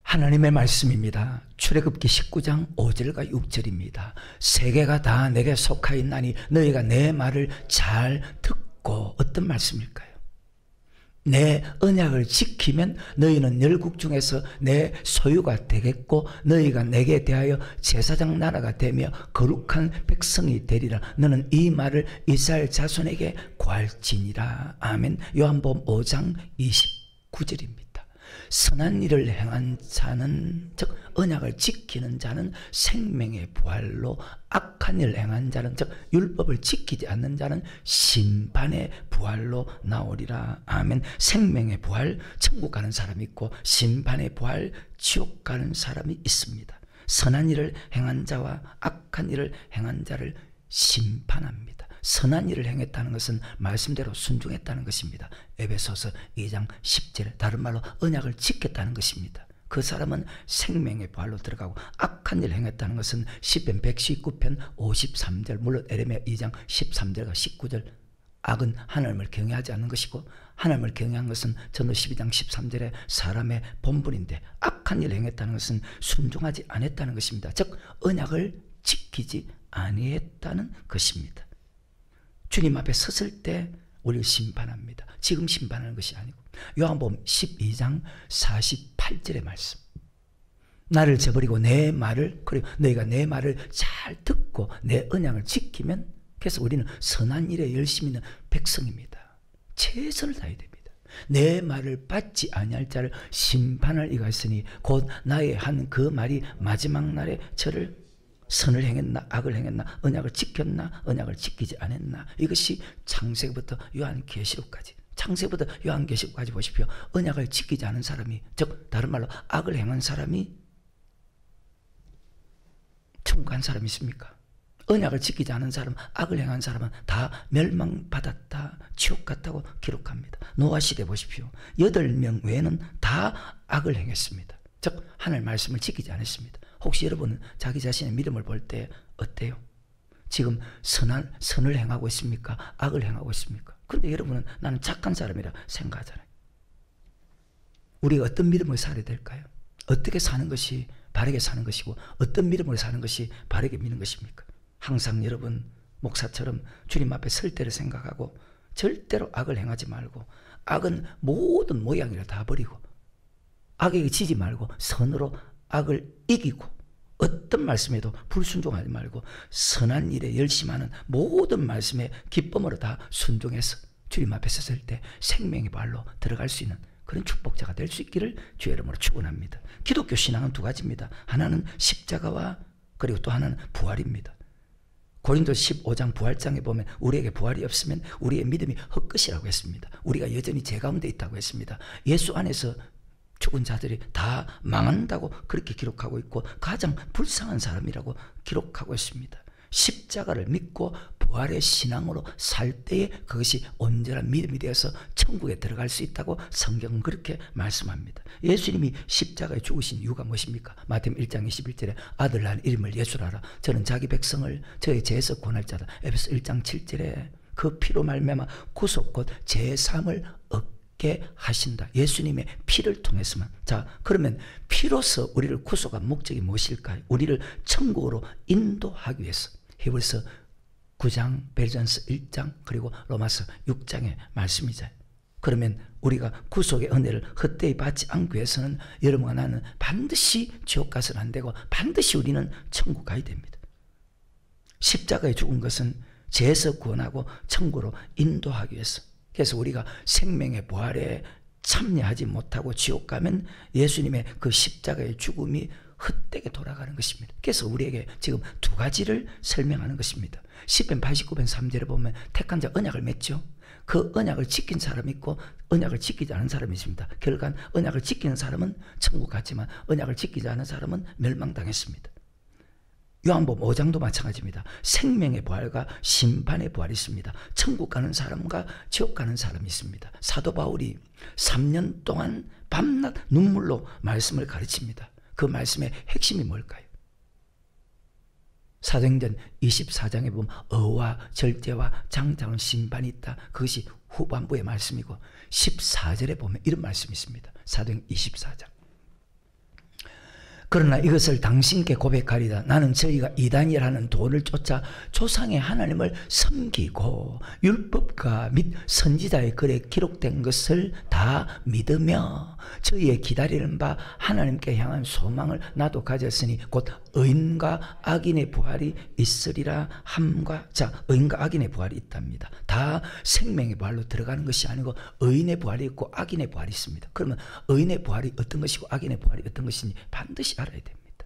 하나님의 말씀입니다. 출애굽기 19장 5절과 6절입니다. 세계가 다 내게 속하였나니 너희가 내 말을 잘 듣고, 어떤 말씀일까요? 내 언약을 지키면 너희는 열국 중에서 내 소유가 되겠고 너희가 내게 대하여 제사장 나라가 되며 거룩한 백성이 되리라. 너는 이 말을 이스라엘 자손에게 고할지니라. 아멘. 요한복음 5장 29절입니다. 선한 일을 행한 자는, 즉 언약을 지키는 자는 생명의 부활로, 악한 일을 행한 자는, 즉 율법을 지키지 않는 자는 심판의 부활로 나오리라. 아멘. 생명의 부활, 천국 가는 사람이 있고 심판의 부활, 지옥 가는 사람이 있습니다. 선한 일을 행한 자와 악한 일을 행한 자를 심판합니다. 선한 일을 행했다는 것은 말씀대로 순종했다는 것입니다. 에베소서 2장 10절, 다른 말로 언약을 지켰다는 것입니다. 그 사람은 생명의 부활로 들어가고, 악한 일을 행했다는 것은 시편 119편 53절, 물론 에레미야 2장 13절과 19절, 악은 하나님을 경외하지 않는 것이고, 하나님을 경외한 것은 전도 12장 13절에 사람의 본분인데, 악한 일을 행했다는 것은 순종하지 않았다는 것입니다. 즉 언약을 지키지 아니했다는 것입니다. 주님 앞에 섰을 때 우리를 심판합니다. 지금 심판하는 것이 아니고. 요한복음 12장 48절의 말씀, 나를 저버리고 내 말을, 그리고 너희가 내 말을 잘 듣고 내 언약을 지키면, 그래서 우리는 선한 일에 열심히 있는 백성입니다. 최선을 다해야 됩니다. 내 말을 받지 아니할 자를 심판을 이가했으니 곧 나의 한 그 말이 마지막 날에 저를 선을 행했나 악을 행했나, 언약을 지켰나 언약을 지키지 않았나. 이것이 창세기부터 요한계시록까지, 창세기부터 요한계시록까지 보십시오. 언약을 지키지 않은 사람이, 즉 다른 말로 악을 행한 사람이 천국 간 사람이 있습니까? 언약을 지키지 않은 사람, 악을 행한 사람은 다 멸망받았다, 지옥 갔다고 기록합니다. 노아 시대 보십시오. 8명 외에는 다 악을 행했습니다. 즉 하나님의 말씀을 지키지 않았습니다. 혹시 여러분은 자기 자신의 믿음을 볼 때 어때요? 지금 선을 행하고 있습니까? 악을 행하고 있습니까? 근데 여러분은 나는 착한 사람이라 생각하잖아요. 우리가 어떤 믿음을 살아야 될까요? 어떻게 사는 것이 바르게 사는 것이고, 어떤 믿음으로 사는 것이 바르게 믿는 것입니까? 항상 여러분 목사처럼 주님 앞에 설 때를 생각하고, 절대로 악을 행하지 말고, 악은 모든 모양이라 다 버리고, 악에게 지지 말고 선으로 악을 이기고, 어떤 말씀에도 불순종하지 말고 선한 일에 열심하는, 모든 말씀에 기쁨으로 다 순종해서 주님 앞에 섰을 때 생명의 발로 들어갈 수 있는 그런 축복자가 될 수 있기를 주의 이름으로 축원합니다. 기독교 신앙은 두 가지입니다. 하나는 십자가와, 그리고 또 하나는 부활입니다. 고린도 15장 부활장에 보면 우리에게 부활이 없으면 우리의 믿음이 헛것이라고 했습니다. 우리가 여전히 죄 가운데 있다고 했습니다. 예수 안에서 죽은 자들이 다 망한다고 그렇게 기록하고 있고, 가장 불쌍한 사람이라고 기록하고 있습니다. 십자가를 믿고 부활의 신앙으로 살 때에 그것이 온전한 믿음이 되어서 천국에 들어갈 수 있다고 성경은 그렇게 말씀합니다. 예수님이 십자가에 죽으신 이유가 무엇입니까? 마태복음 1장 21절에 아들 난 이름을 예수라라. 저는 자기 백성을 저의 죄에서 구원할 자다. 에베소 1장 7절에 그 피로 말미암아 구속 곧 제사함을 얻게 하신다. 예수님의 피를 통해서만. 자, 그러면 피로서 우리를 구속한 목적이 무엇일까요? 우리를 천국으로 인도하기 위해서. 히브리서 9장, 베드로전서 1장, 그리고 로마서 6장의 말씀이죠. 그러면 우리가 구속의 은혜를 헛되이 받지 않기 위해서는 여러분과 나는 반드시 지옥 가서는 안 되고, 반드시 우리는 천국 가야 됩니다. 십자가에 죽은 것은 죄에서 구원하고 천국으로 인도하기 위해서. 그래서 우리가 생명의 부활에 참여하지 못하고 지옥 가면 예수님의 그 십자가의 죽음이 헛되게 돌아가는 것입니다. 그래서 우리에게 지금 두 가지를 설명하는 것입니다. 시편 89편 3절에 보면 택한 자 언약을 맺죠. 그 언약을 지킨 사람이 있고 언약을 지키지 않은 사람이 있습니다. 결국 언약을 지키는 사람은 천국 갔지만 언약을 지키지 않은 사람은 멸망당했습니다. 요한복음 5장도 마찬가지입니다. 생명의 부활과 심판의 부활이 있습니다. 천국 가는 사람과 지옥 가는 사람이 있습니다. 사도 바울이 3년 동안 밤낮 눈물로 말씀을 가르칩니다. 그 말씀의 핵심이 뭘까요? 사도행전 24장에 보면 어와 절제와 장자는 심판이 있다. 그것이 후반부의 말씀이고, 14절에 보면 이런 말씀이 있습니다. 사도행전 24장. 그러나 이것을 당신께 고백하리다. 나는 저희가 이단이라는 도를 쫓아 조상의 하나님을 섬기고 율법과 및 선지자의 글에 기록된 것을 다 믿으며 저희의 기다리는 바 하나님께 향한 소망을 나도 가졌으니 곧 의인과 악인의 부활이 있으리라 함과, 자, 의인과 악인의 부활이 있답니다. 다 생명의 부활로 들어가는 것이 아니고 의인의 부활이 있고 악인의 부활이 있습니다. 그러면 의인의 부활이 어떤 것이고 악인의 부활이 어떤 것인지 반드시 알아야 됩니다.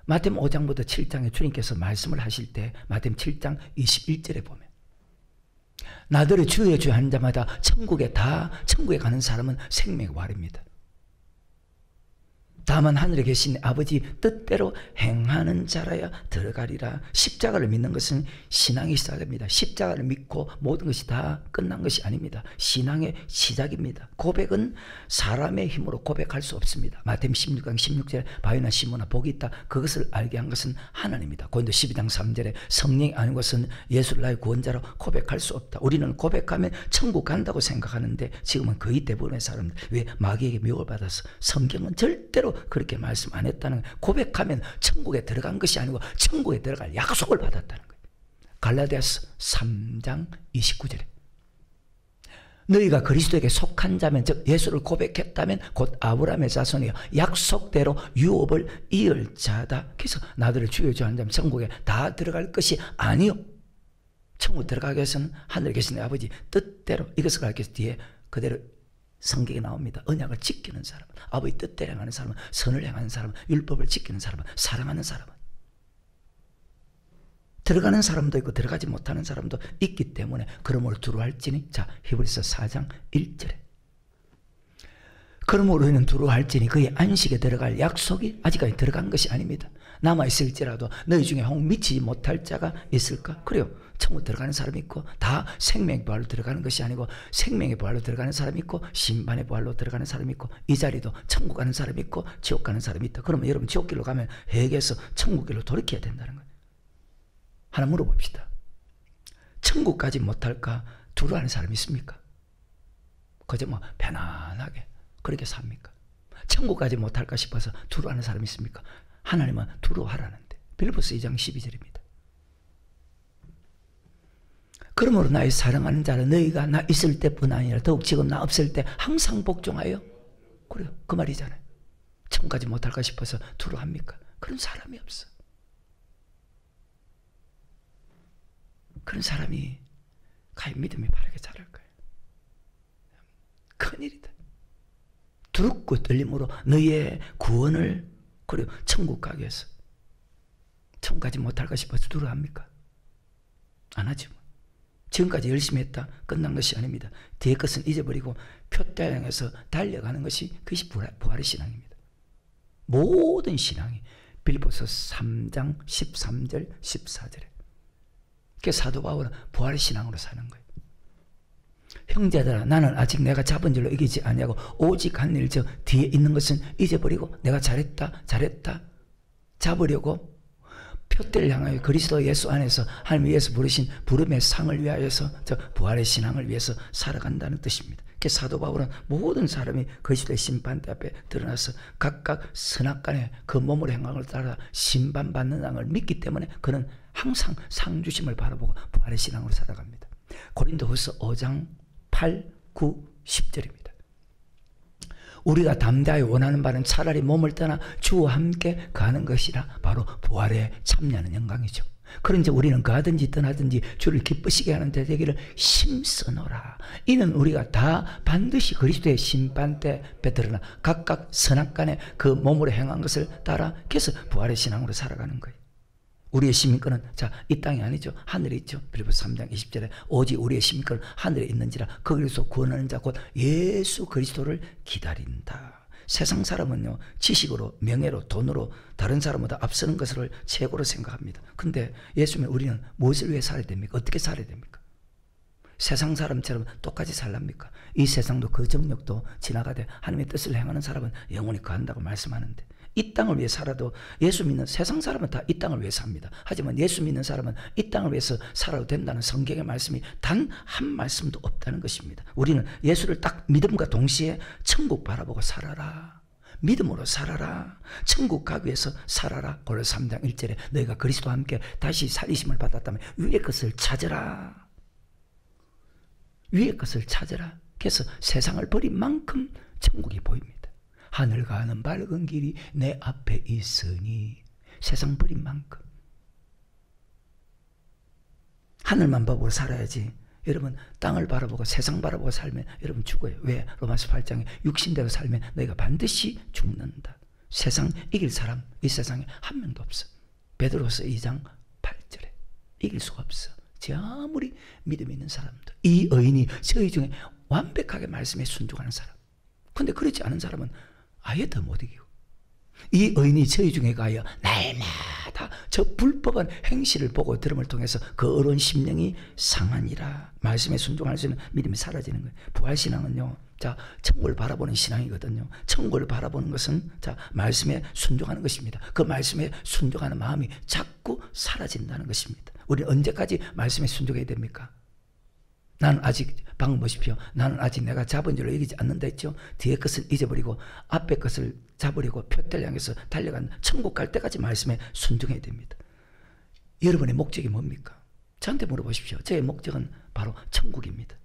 마태복음 5장부터 7장에 주님께서 말씀을 하실 때 마태복음 7장 21절에 보면 나더러 주여 주여 하는 자마다 천국에 가는 사람은 생명의 부활입니다. 다만 하늘에 계신 아버지 뜻대로 행하는 자라야 들어가리라. 십자가를 믿는 것은 신앙의 시작입니다. 십자가를 믿고 모든 것이 다 끝난 것이 아닙니다. 신앙의 시작입니다. 고백은 사람의 힘으로 고백할 수 없습니다. 마태복음 16장 16절에 바요나 시모나 복이 있다. 그것을 알게 한 것은 하나님입니다. 고린도 12장 3절에 성령이 아닌 것은 예수를 나의 구원자로 고백할 수 없다. 우리는 고백하면 천국 간다고 생각하는데 지금은 거의 대부분의 사람들, 왜? 마귀에게 미혹을 받아서 성경은 절대로 그렇게 말씀 안 했다는 거예요. 고백하면 천국에 들어간 것이 아니고 천국에 들어갈 약속을 받았다는 거예요. 갈라디아서 3장 29절에 너희가 그리스도에게 속한 자면, 즉 예수를 고백했다면 곧 아브라함의 자손이여 약속대로 유업을 이을 자다. 그래서 나더러 주여 주여 하는 자면 천국에 다 들어갈 것이 아니요, 천국 들어가기 위해서는 하늘에 계신 내 아버지 뜻대로, 이것을 가르쳐 뒤에 그대로 성경에 나옵니다. 언약을 지키는 사람, 아버지 뜻대로 행하는 사람은, 선을 행하는 사람은, 율법을 지키는 사람은, 사랑하는 사람은, 들어가는 사람도 있고 들어가지 못하는 사람도 있기 때문에 그러므로 두루할지니, 자, 히브리서 4장 1절에 그러므로 우리는 두루할지니 그의 안식에 들어갈 약속이 아직까지 들어간 것이 아닙니다. 남아있을지라도 너희 중에 혹 미치지 못할 자가 있을까? 그래요. 천국 들어가는 사람이 있고 다 생명의 부활로 들어가는 것이 아니고 생명의 부활로 들어가는 사람이 있고 심판의 부활로 들어가는 사람이 있고, 이 자리도 천국 가는 사람이 있고 지옥 가는 사람이 있다. 그러면 여러분 지옥길로 가면 회개해서 천국길로 돌이켜야 된다는 거예요. 하나 물어봅시다. 천국까지 못할까 두려워하는 사람이 있습니까? 그저 뭐 편안하게 그렇게 삽니까? 천국까지 못할까 싶어서 두려워하는 사람이 있습니까? 하나님은 두려워하라는데, 빌립보서 2장 12절입니다. 그러므로 나의 사랑하는 자는 너희가 나 있을 때뿐 아니라 더욱 지금 나 없을 때 항상 복종하여, 그래요, 그 말이잖아요. 천국까지 못할까 싶어서 두려워합니까? 그런 사람이 없어. 그런 사람이 과연 믿음이 바르게 자랄 거예요. 큰일이다. 두렵고 떨림으로 너희의 구원을, 그리고 천국 가기 위해서 천국까지 못할까 싶어서 두려워합니까? 안 하지 뭐. 지금까지 열심히 했다 끝난 것이 아닙니다. 뒤에 것은 잊어버리고 표대를 향해서 달려가는 것이, 그것이 부활의 신앙입니다. 모든 신앙이 빌립보서 3장 13절 14절에 그 사도 바울은 부활의 신앙으로 사는 거예요. 형제들아, 나는 아직 내가 잡은 줄로 이기지 아니하고 오직 한 일, 저 뒤에 있는 것은 잊어버리고 내가 잘했다 잡으려고 표대를 향하여 그리스도 예수 안에서 하나님 위에서 부르신 부름의 상을 위하여서, 저 부활의 신앙을 위해서 살아간다는 뜻입니다. 그 사도 바울은 모든 사람이 그리스도의 심판대 앞에 드러나서 각각 선악간에 그 몸으로 행한 걸 따라 심판받는 양을 믿기 때문에 그는 항상 상 주심을 바라보고 부활의 신앙으로 살아갑니다. 고린도후서 5장 8, 9, 10절입니다. 우리가 담대하여 원하는 바는 차라리 몸을 떠나 주와 함께 가는 것이라, 바로 부활에 참여하는 영광이죠. 그런지 우리는 가든지 떠나든지 주를 기쁘시게 하는 데 되기를 힘쓰노라. 이는 우리가 다 반드시 그리스도의 심판대 베드러나 각각 선악간에 그 몸으로 행한 것을 따라, 그래서 부활의 신앙으로 살아가는 거예요. 우리의 시민권은, 자, 이 땅이 아니죠. 하늘에 있죠. 빌립보서 3장 20절에 오직 우리의 시민권은 하늘에 있는지라 거기서 구원하는 자 곧 예수 그리스도를 기다린다. 세상 사람은요, 지식으로, 명예로, 돈으로 다른 사람보다 앞서는 것을 최고로 생각합니다. 근데 예수님, 우리는 무엇을 위해 살아야 됩니까? 어떻게 살아야 됩니까? 세상 사람처럼 똑같이 살랍니까? 이 세상도 그 정력도 지나가되 하나님의 뜻을 행하는 사람은 영원히 거한다고 말씀하는데, 이 땅을 위해 살아도, 예수 믿는 세상 사람은 다 이 땅을 위해 삽니다. 하지만 예수 믿는 사람은 이 땅을 위해서 살아도 된다는 성경의 말씀이 단 한 말씀도 없다는 것입니다. 우리는 예수를 딱 믿음과 동시에 천국 바라보고 살아라. 믿음으로 살아라. 천국 가기 위해서 살아라. 골로새 3장 1절에 너희가 그리스도와 함께 다시 살리심을 받았다면 위의 것을 찾으라. 위의 것을 찾으라. 그래서 세상을 버린 만큼 천국이 보입니다. 하늘 가는 밝은 길이 내 앞에 있으니 세상 버린 만큼 하늘만 보고 살아야지. 여러분 땅을 바라보고 세상 바라보고 살면 여러분 죽어요. 왜? 로마서 8장에 육신대로 살면 너희가 반드시 죽는다. 세상 이길 사람 이 세상에 한 명도 없어. 베드로서 2장 8절에 이길 수가 없어. 제 아무리 믿음 있는 사람들, 이 의인이 저희 중에 완벽하게 말씀에 순종하는 사람. 근데 그렇지 않은 사람은 아예 더 못 이기고, 이 의인이 저희 중에 가여 날마다 저 불법한 행실을 보고 들음을 통해서 그 어려운 심령이 상하니라. 말씀에 순종할 수 있는 믿음이 사라지는 거예요. 부활신앙은요, 자, 천국을 바라보는 신앙이거든요. 천국을 바라보는 것은 자, 말씀에 순종하는 것입니다. 그 말씀에 순종하는 마음이 자꾸 사라진다는 것입니다. 우리는 언제까지 말씀에 순종해야 됩니까? 나는 아직, 방금 보십시오. 나는 아직 내가 잡은 줄로 이기지 않는다 했죠. 뒤에 것을 잊어버리고 앞에 것을 잡으려고 표대를 향해서 달려간 천국 갈 때까지 말씀에 순종해야 됩니다. 여러분의 목적이 뭡니까? 저한테 물어보십시오. 저의 목적은 바로 천국입니다.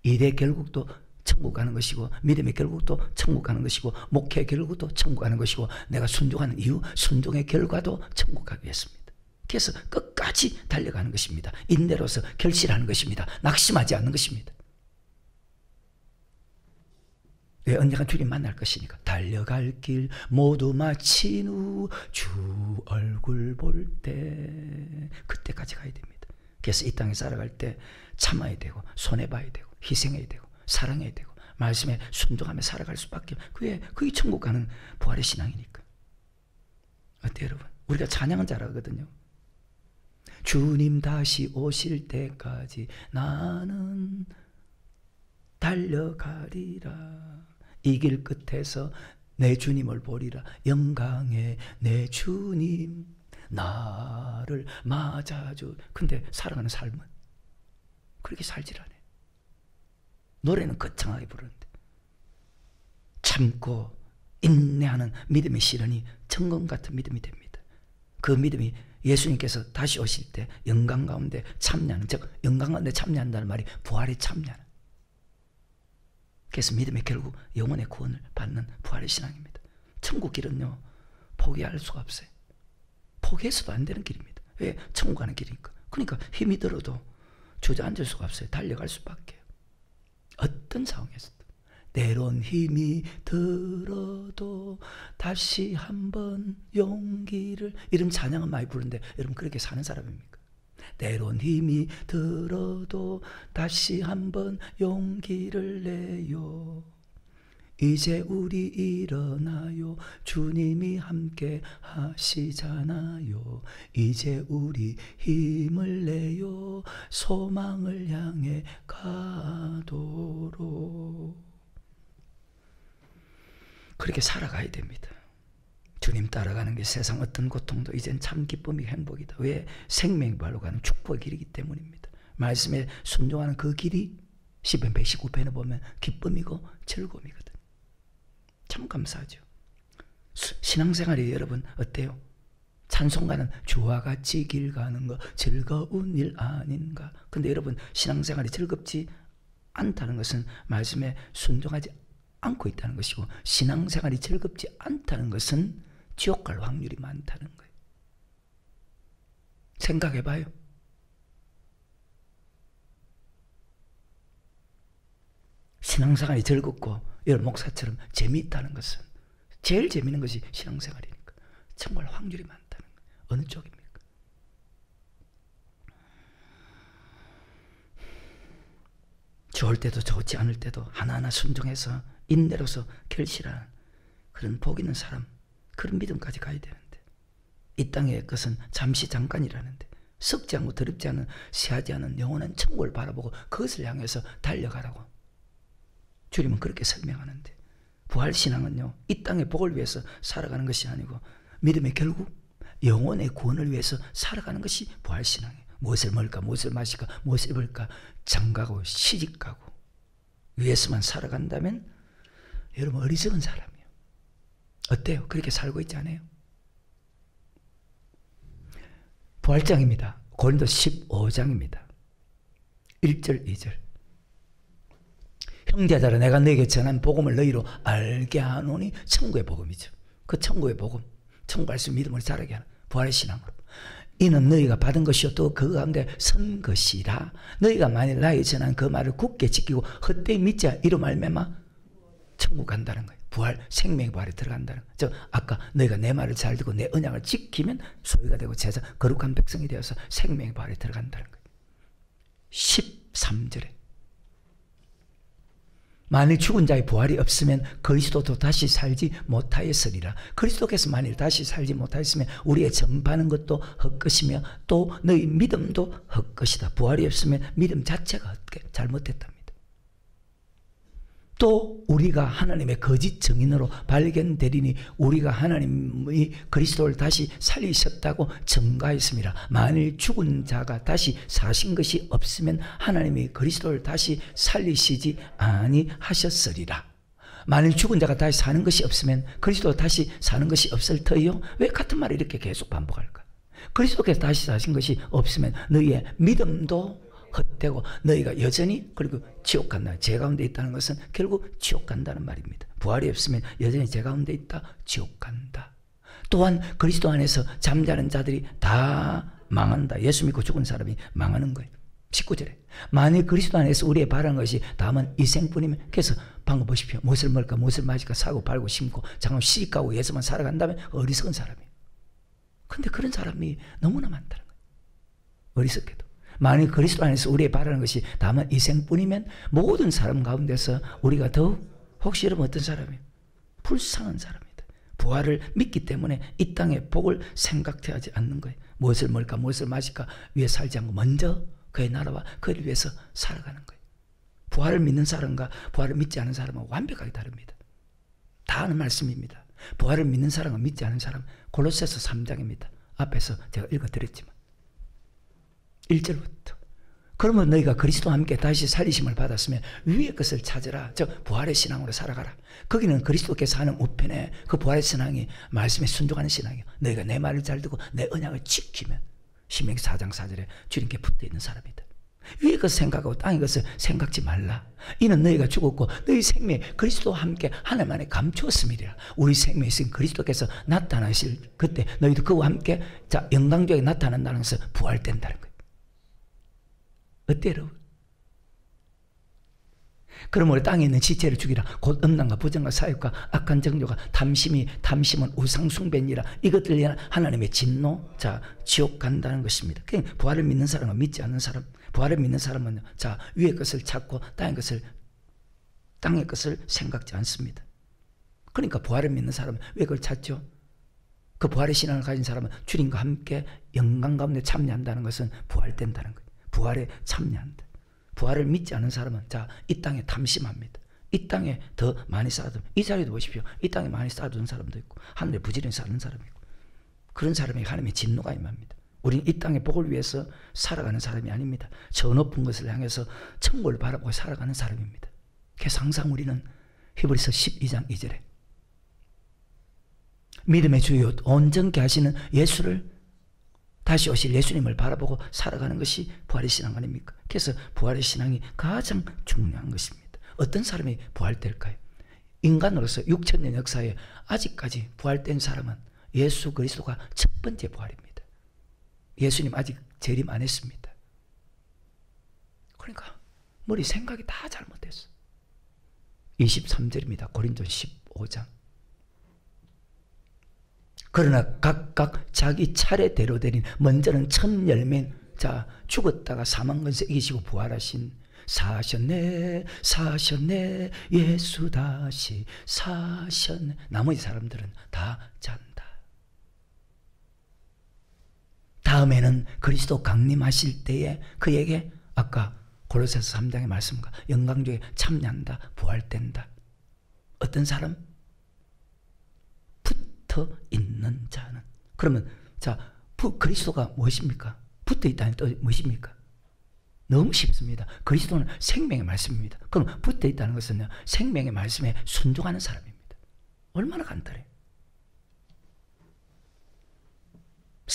일의 결국도 천국 가는 것이고, 믿음의 결국도 천국 가는 것이고, 목회의 결국도 천국 가는 것이고, 내가 순종하는 이유, 순종의 결과도 천국 가기 위해서입니다. 그래서 끝까지 달려가는 것입니다. 인내로서 결실하는 것입니다. 낙심하지 않는 것입니다. 왜? 언젠가 주님 만날 것이니까. 달려갈 길 모두 마친 후 주 얼굴 볼 때, 그때까지 가야 됩니다. 그래서 이 땅에 살아갈 때 참아야 되고, 손해봐야 되고, 희생해야 되고, 사랑해야 되고, 말씀에 순종하며 살아갈 수밖에. 그게 천국 가는 부활의 신앙이니까. 어때요 여러분? 우리가 찬양은 잘하거든요. 주님 다시 오실 때까지 나는 달려가리라. 이 길 끝에서 내 주님을 보리라. 영광의 내 주님 나를 맞아줘. 근데 살아가는 삶은 그렇게 살질 않아요. 노래는 거창하게 부르는데 참고 인내하는 믿음의 시련이 천금 같은 믿음이 됩니다. 그 믿음이 예수님께서 다시 오실 때 영광 가운데 참여하는, 즉 영광 가운데 참여한다는 말이 부활에 참여하는. 그래서 믿음의 결국 영혼의 구원을 받는 부활의 신앙입니다. 천국 길은요 포기할 수가 없어요. 포기해서도 안 되는 길입니다. 왜? 천국 가는 길이니까. 그러니까 힘이 들어도 주저앉을 수가 없어요. 달려갈 수밖에. 어떤 상황에서도 때론 힘이 들어도 다시 한번 용기를, 이런 찬양은 많이 부르는데 여러분 그렇게 사는 사람입니까? 때론 힘이 들어도 다시 한번 용기를 내요. 이제 우리 일어나요. 주님이 함께 하시잖아요. 이제 우리 힘을 내요. 소망을 향해 가도록. 그렇게 살아가야 됩니다. 주님 따라가는 게 세상 어떤 고통도 이젠 참 기쁨이 행복이다. 왜? 생명이 발로 가는 축복의 길이기 때문입니다. 말씀에 순종하는 그 길이 시편 119편에 보면 기쁨이고 즐거움이거든. 참 감사하죠. 신앙생활이 여러분 어때요? 찬송가는 주와 같이 길 가는 거 즐거운 일 아닌가. 근데 여러분 신앙생활이 즐겁지 않다는 것은 말씀에 순종하지 않고 있다는 것이고, 신앙생활이 즐겁지 않다는 것은 지옥 갈 확률이 많다는 거예요. 생각해봐요. 신앙생활이 즐겁고 여러분 목사처럼 재미있다는 것은, 제일 재미있는 것이 신앙생활이니까 정말 확률이 많다는 거예요. 어느 쪽입니까? 좋을 때도 좋지 않을 때도 하나하나 순종해서 인내로서 결실하는 그런 복 있는 사람, 그런 믿음까지 가야 되는데, 이 땅의 것은 잠시 잠깐이라는데, 썩지 않고 더럽지 않은, 새하지 않은 영원한 천국을 바라보고 그것을 향해서 달려가라고 주님은 그렇게 설명하는데, 부활신앙은요 이 땅의 복을 위해서 살아가는 것이 아니고 믿음의 결국 영혼의 구원을 위해서 살아가는 것이 부활신앙이에요. 무엇을 먹을까, 무엇을 마실까, 무엇을 입을까, 장가고 시집가고 위해서만 살아간다면 여러분 어리석은 사람이에요. 어때요? 그렇게 살고 있지 않아요? 부활장입니다. 고린도 15장입니다. 1절 2절. 형제들아 내가 너에게 전한 복음을 너희로 알게 하노니 천국의 복음이죠. 그 천국의 복음, 천국할 수 믿음을 자라게 하는 부활의 신앙으로. 이는 너희가 받은 것이요 또 그 가운데 선 것이라. 너희가 만일 나의 전한 그 말을 굳게 지키고 헛되이 믿지 이로 말미암아 천국 간다는 거예요. 부활, 생명의 부활에 들어간다는 거예요. 즉 아까 너희가 내 말을 잘 듣고 내 언약을 지키면 소유가 되고 제사 거룩한 백성이 되어서 생명의 부활에 들어간다는 거예요. 13절에 만일 죽은 자의 부활이 없으면 그리스도도 다시 살지 못하였으리라. 그리스도께서 만일 다시 살지 못하였으면 우리의 전파하는 것도 헛것이며 또 너희 믿음도 헛것이다. 부활이 없으면 믿음 자체가 헛게 잘못됐답니다. 또 우리가 하나님의 거짓 증인으로 발견되리니 우리가 하나님이 그리스도를 다시 살리셨다고 증거했습니다. 만일 죽은 자가 다시 사신 것이 없으면 하나님이 그리스도를 다시 살리시지 아니하셨으리라. 만일 죽은 자가 다시 사는 것이 없으면 그리스도가 다시 사는 것이 없을 터이요. 왜 같은 말을 이렇게 계속 반복할까? 그리스도께서 다시 사신 것이 없으면 너희의 믿음도 헛되고 너희가 여전히 그리고 지옥 간다. 제 가운데 있다는 것은 결국 지옥 간다는 말입니다. 부활이 없으면 여전히 제 가운데 있다. 지옥 간다. 또한 그리스도 안에서 잠자는 자들이 다 망한다. 예수 믿고 죽은 사람이 망하는 거예요. 19절에 만일 그리스도 안에서 우리의 바라는 것이 다만 이 생뿐이면 그래서 방금 보십시오. 무엇을 먹을까 무엇을 마실까 사고 팔고 심고 잠깐 시집가고 예수만 살아간다면 어리석은 사람이에요. 근데 그런 사람이 너무나 많다는 거예요. 어리석게도. 만일 그리스도 안에서 우리의 바라는 것이 다만 이 생뿐이면 모든 사람 가운데서 우리가 더욱 혹시 여러분 어떤 사람이에요? 불쌍한 사람이다. 부활을 믿기 때문에 이 땅의 복을 생각하지 않는 거예요. 무엇을 먹을까 무엇을 마실까 위해 살지 않고 먼저 그의 나라와 그를 위해서 살아가는 거예요. 부활을 믿는 사람과 부활을 믿지 않은 사람은 완벽하게 다릅니다. 다 아는 말씀입니다. 부활을 믿는 사람과 믿지 않은 사람 골로새서 3장입니다. 앞에서 제가 읽어드렸지만 1절부터 그러면 너희가 그리스도와 함께 다시 살리심을 받았으면 위의 것을 찾으라. 즉 부활의 신앙으로 살아가라. 거기는 그리스도께서 하는 우편에 그 부활의 신앙이 말씀에 순종하는 신앙이에요. 너희가 내 말을 잘 듣고 내 언약을 지키면 신명기 4장 4절에 주님께 붙어있는 사람이다. 위의 것을 생각하고 땅의 것을 생각지 말라. 이는 너희가 죽었고 너희 생명이 그리스도와 함께 하나님 안에 감추었음이라. 우리 생명이 있으면 그리스도께서 나타나실 그때 너희도 그와 함께 자 영광중에 나타난다는 것은 부활된다는 거예요. 어때요 여러분? 그러므로 땅에 있는 지체를 죽이라. 곧 음란과 부정과 사욕과 악한 정욕과 탐심은 우상숭배니라. 이것들 위한 하나님의 진노, 자 지옥 간다는 것입니다. 그러니까 부활을 믿는 사람과 믿지 않는 사람, 부활을 믿는 사람은 자 위의 것을 찾고 땅의 것을 생각지 않습니다. 그러니까 부활을 믿는 사람은 왜 그걸 찾죠? 그 부활의 신앙을 가진 사람은 주님과 함께 영광 가운데 참여한다는 것은 부활된다는 거예요. 부활에 참여한다. 부활을 믿지 않은 사람은 자 이 땅에 탐심합니다. 이 땅에 더 많이 쌓아둔 이 자리도 보십시오. 이 땅에 많이 쌓아둔 사람도 있고 하늘에 부지런히 사는 사람이 있고 그런 사람에게 하나님의 진노가 임합니다. 우리는 이 땅의 복을 위해서 살아가는 사람이 아닙니다. 저 높은 것을 향해서 천국을 바라보고 살아가는 사람입니다. 그래서 항상 우리는 히브리서 12장 2절에 믿음의 주요 온전케 하시는 예수를 다시 오실 예수님을 바라보고 살아가는 것이 부활의 신앙 아닙니까? 그래서 부활의 신앙이 가장 중요한 것입니다. 어떤 사람이 부활될까요? 인간으로서 6천년 역사에 아직까지 부활된 사람은 예수 그리스도가 첫 번째 부활입니다. 예수님 아직 재림 안 했습니다. 그러니까 머리 생각이 다 잘못됐어. 23절입니다. 고린도 15장. 그러나 각각 자기 차례대로 되린 먼저는 첫 열매인 자 죽었다가 사망권세 이기시고 부활하신 사셨네 예수 다시 사셨네. 나머지 사람들은 다 잔다. 다음에는 그리스도 강림하실 때에 그에게 아까 골로새서 3장의 말씀과 영광중에 참여한다. 부활된다. 어떤 사람? 붙어 있는 자는. 그러면 자 그리스도가 무엇입니까? 붙어 있다는 뜻이 무엇입니까? 너무 쉽습니다. 그리스도는 생명의 말씀입니다. 그럼 붙어 있다는 것은 생명의 말씀에 순종하는 사람입니다. 얼마나 간단해요.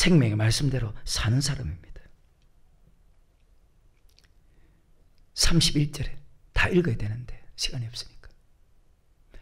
생명의 말씀대로 사는 사람입니다. 31절에 다 읽어야 되는데 시간이 없으니까.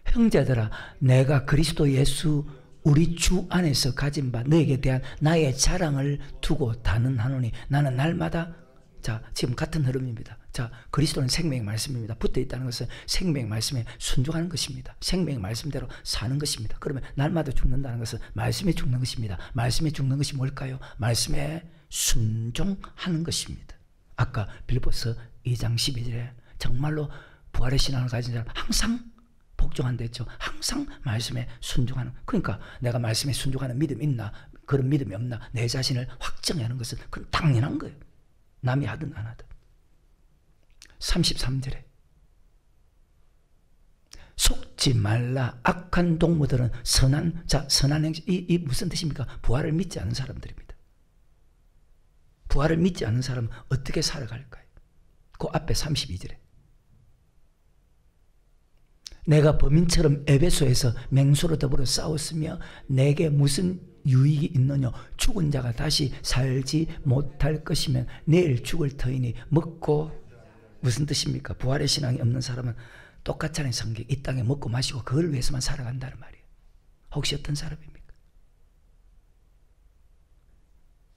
형제들아, 내가 그리스도 예수 우리 주 안에서 가진 바 너에게 대한 나의 자랑을 두고 단언하노니 나는 날마다, 자, 지금 같은 흐름입니다. 자, 그리스도는 생명의 말씀입니다. 붙어 있다는 것은 생명의 말씀에 순종하는 것입니다. 생명의 말씀대로 사는 것입니다. 그러면 날마다 죽는다는 것은 말씀에 죽는 것입니다. 말씀에 죽는 것이 뭘까요? 말씀에 순종하는 것입니다. 아까 빌립보서 2장 12절에 정말로 부활의 신앙을 가진 사람 항상 복종한다 했죠. 항상 말씀에 순종하는. 그러니까 내가 말씀에 순종하는 믿음이 있나, 그런 믿음이 없나, 내 자신을 확정해야 하는 것은 그건 당연한 거예요. 남이 하든 안 하든. 33절에 속지 말라. 악한 동무들은 선한 행실. 이 무슨 뜻입니까? 부활을 믿지 않은 사람들입니다. 부활을 믿지 않은 사람은 어떻게 살아갈까요? 그 앞에 32절에 내가 범인처럼 에베소에서 맹수로 더불어 싸웠으며 내게 무슨 유익이 있느냐. 죽은 자가 다시 살지 못할 것이면 내일 죽을 터이니 먹고, 무슨 뜻입니까? 부활의 신앙이 없는 사람은 똑같잖아요. 성경. 이 땅에 먹고 마시고 그걸 위해서만 살아간다는 말이에요. 혹시 어떤 사람입니까?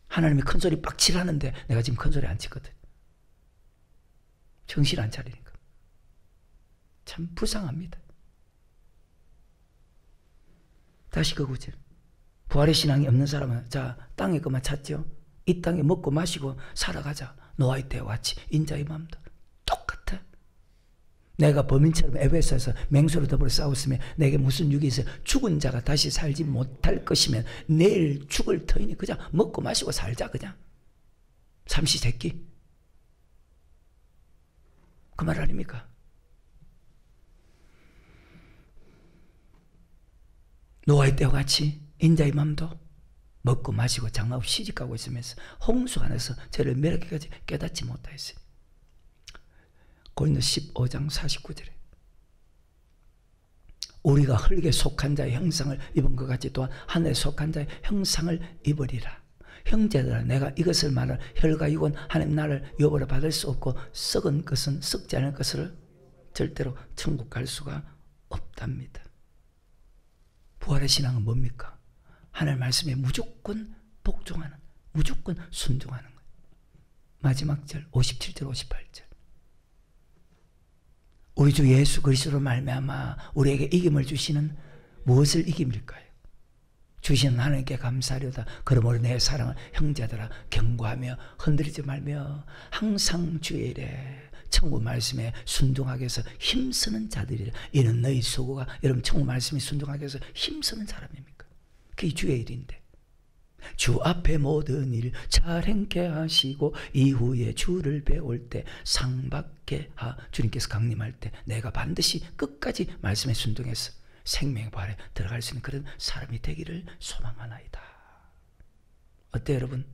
하나님이 큰 소리 빡 치라는데 내가 지금 큰 소리 안 치거든. 정신 안 차리니까. 참 불쌍합니다. 다시 그 구절. 부활의 신앙이 없는 사람은, 자, 땅에 것만 찾죠. 이 땅에 먹고 마시고 살아가자. 노아의 때와 같이 인자의 마음도 똑같아. 내가 범인처럼 에베소에서 맹수로 더불어 싸웠으면 내게 무슨 유익이 있어요? 죽은 자가 다시 살지 못할 것이면 내일 죽을 터이니 그냥 먹고 마시고 살자. 그냥 삼시세끼. 그 말 아닙니까? 노아의 때와 같이 인자의 마음도 먹고 마시고 장마 없이 시집가고 있으면서 홍수 안에서 저를 멸하기까지 깨닫지 못하였어요. 고린도 15장 49절에 우리가 흙에 속한 자의 형상을 입은 것 같이 또한 하늘에 속한 자의 형상을 입으리라. 형제들아, 내가 이것을 말할 혈과육은 하나님 나라를 여보라 받을 수 없고 썩은 것은 썩지 않을 것을 절대로 천국 갈 수가 없답니다. 부활의 신앙은 뭡니까? 하나님 말씀에 무조건 복종하는, 무조건 순종하는 거예요. 마지막 절 57절 58절 우리 주 예수 그리스도로 말미암아 우리에게 이김을 주시는 무엇을 이김일까요? 주시는 하나님께 감사하려다. 그러므로 내 사랑을 형제들아 경고하며 흔들리지 말며 항상 주의 일에 천국 말씀에 순종하게 해서 힘쓰는 자들이라. 이는 너희 소고가, 여러분 천국 말씀에 순종하게 해서 힘쓰는 사람입니까? 그게 주의 일인데. 주 앞에 모든 일 잘 행케 하시고 이후에 주를 배울 때 상 받게 주님께서 강림할 때 내가 반드시 끝까지 말씀에 순종해서 생명의 부활에 들어갈 수 있는 그런 사람이 되기를 소망하나이다. 어때요 여러분?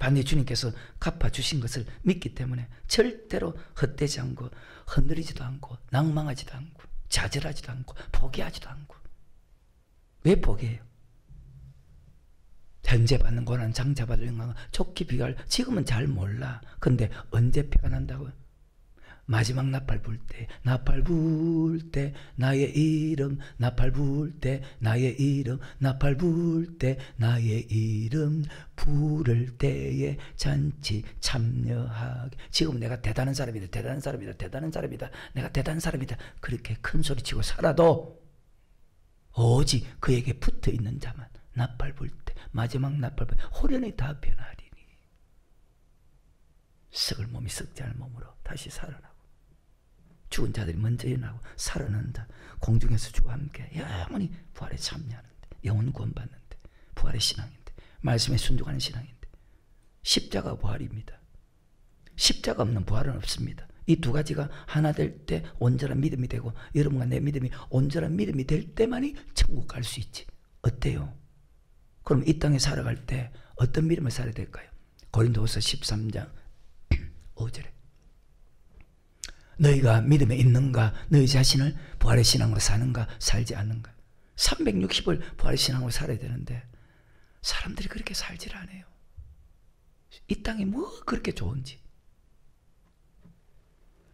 반드시 주님께서 갚아주신 것을 믿기 때문에 절대로 헛되지 않고 흔들리지도 않고 낭망하지도 않고 좌절하지도 않고 포기하지도 않고. 왜 포기해요? 현재 받는 고난, 장차 받을 영광은 좋게 비교할, 지금은 잘 몰라. 근데 언제 피가 난다고요? 마지막 나팔 불 때, 나팔 불 때 나의 이름, 나팔 불 때 나의 이름, 나팔 불 때 나의 이름 부를 때에 잔치 참여하게. 지금 내가 대단한 사람이다, 대단한 사람이다, 대단한 사람이다, 내가 대단한 사람이다, 그렇게 큰 소리치고 살아도 오직 그에게 붙어있는 자만 나팔 불 때, 마지막 나팔 불 때 호련히 다 변하리니 썩을 몸이 썩지 않을 몸으로 다시 살아나고 죽은 자들이 먼저 일어나고 살아난다. 공중에서 주와 함께 영원히 부활에 참여하는데, 영원 구원받는데, 부활의 신앙인데, 말씀에 순종하는 신앙인데, 십자가 부활입니다. 십자가 없는 부활은 없습니다. 이 두 가지가 하나 될 때 온전한 믿음이 되고, 여러분과 내 믿음이 온전한 믿음이 될 때만이 천국 갈 수 있지. 어때요? 그럼 이 땅에 살아갈 때 어떤 믿음을 살아야 될까요? 고린도후서 13장 5절에 너희가 믿음에 있는가? 너희 자신을 부활의 신앙으로 사는가? 살지 않는가? 360을 부활의 신앙으로 살아야 되는데 사람들이 그렇게 살질 않아요. 이 땅이 뭐 그렇게 좋은지.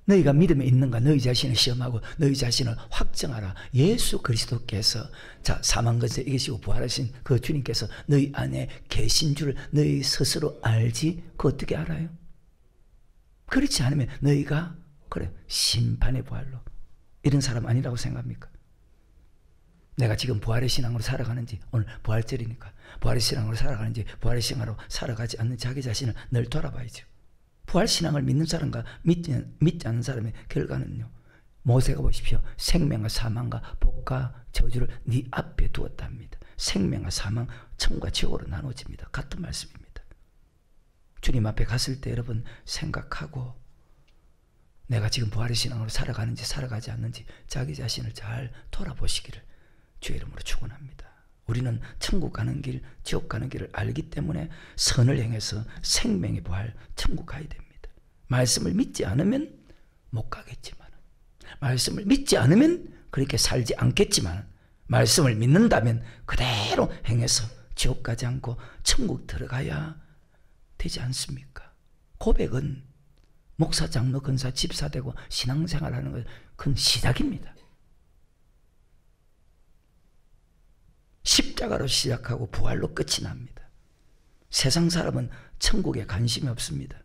너희가 믿음에 있는가 너희 자신을 시험하고 너희 자신을 확정하라. 예수 그리스도께서 사망 것을 이기시고 부활하신 그 주님께서 너희 안에 계신 줄 너희 스스로 알지? 그거 어떻게 알아요? 그렇지 않으면 너희가 그래 심판의 부활로 이런 사람 아니라고 생각합니까? 내가 지금 부활의 신앙으로 살아가는지, 오늘 부활절이니까 부활의 신앙으로 살아가는지 부활의 신앙으로 살아가지 않는 자기 자신을 늘 돌아봐야죠. 부활 신앙을 믿는 사람과 믿지 않는 사람의 결과는요. 모세가 보십시오. 생명과 사망과 복과 저주를 네 앞에 두었답니다. 생명과 사망, 천국과 지옥으로 나눠집니다. 같은 말씀입니다. 주님 앞에 갔을 때 여러분 생각하고 내가 지금 부활의 신앙으로 살아가는지 살아가지 않는지 자기 자신을 잘 돌아보시기를 주의 이름으로 축원합니다. 우리는 천국 가는 길, 지옥 가는 길을 알기 때문에 선을 행해서 생명의 부활, 천국 가야 됩니다. 말씀을 믿지 않으면 못 가겠지만, 말씀을 믿지 않으면 그렇게 살지 않겠지만, 말씀을 믿는다면 그대로 행해서 지옥 가지 않고 천국 들어가야 되지 않습니까? 고백은 목사, 장로, 권사, 집사 되고 신앙생활하는 건 큰 시작입니다. 십자가로 시작하고 부활로 끝이 납니다. 세상 사람은 천국에 관심이 없습니다.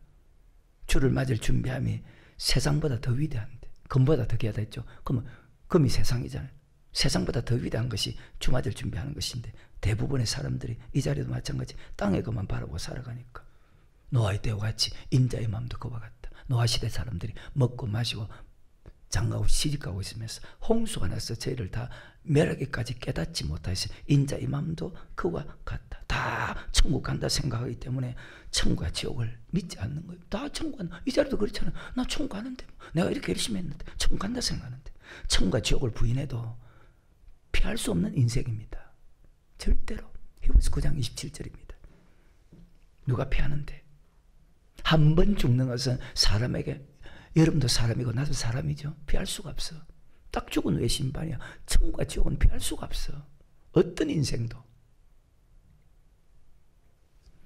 주를 맞을 준비함이 세상보다 더 위대한데, 금보다 더 귀하다 했죠. 그러면 금이 세상이잖아요. 세상보다 더 위대한 것이 주 맞을 준비하는 것인데 대부분의 사람들이 이 자리도 마찬가지 땅의 것만 바라보고 살아가니까 노아의 때와 같이 인자의 마음도 그와 같다. 노아 시대 사람들이 먹고 마시고 장가고 시집가고 있으면서 홍수가 나서 저희를 다 멸하기까지 깨닫지 못하여서 인자의 마음도 그와 같다. 다 천국 간다 생각하기 때문에 천국과 지옥을 믿지 않는 거예요. 다 천국 간다. 이 자리도 그렇잖아. 나 천국 가는데 내가 이렇게 열심히 했는데 천국 간다 생각하는데 천국과 지옥을 부인해도 피할 수 없는 인생입니다. 절대로. 히브리서 9장 27절입니다. 누가 피하는데? 한 번 죽는 것은 사람에게, 여러분도 사람이고 나도 사람이죠. 피할 수가 없어. 딱 죽은 후에 심판이야. 천국과 지옥은 피할 수가 없어. 어떤 인생도.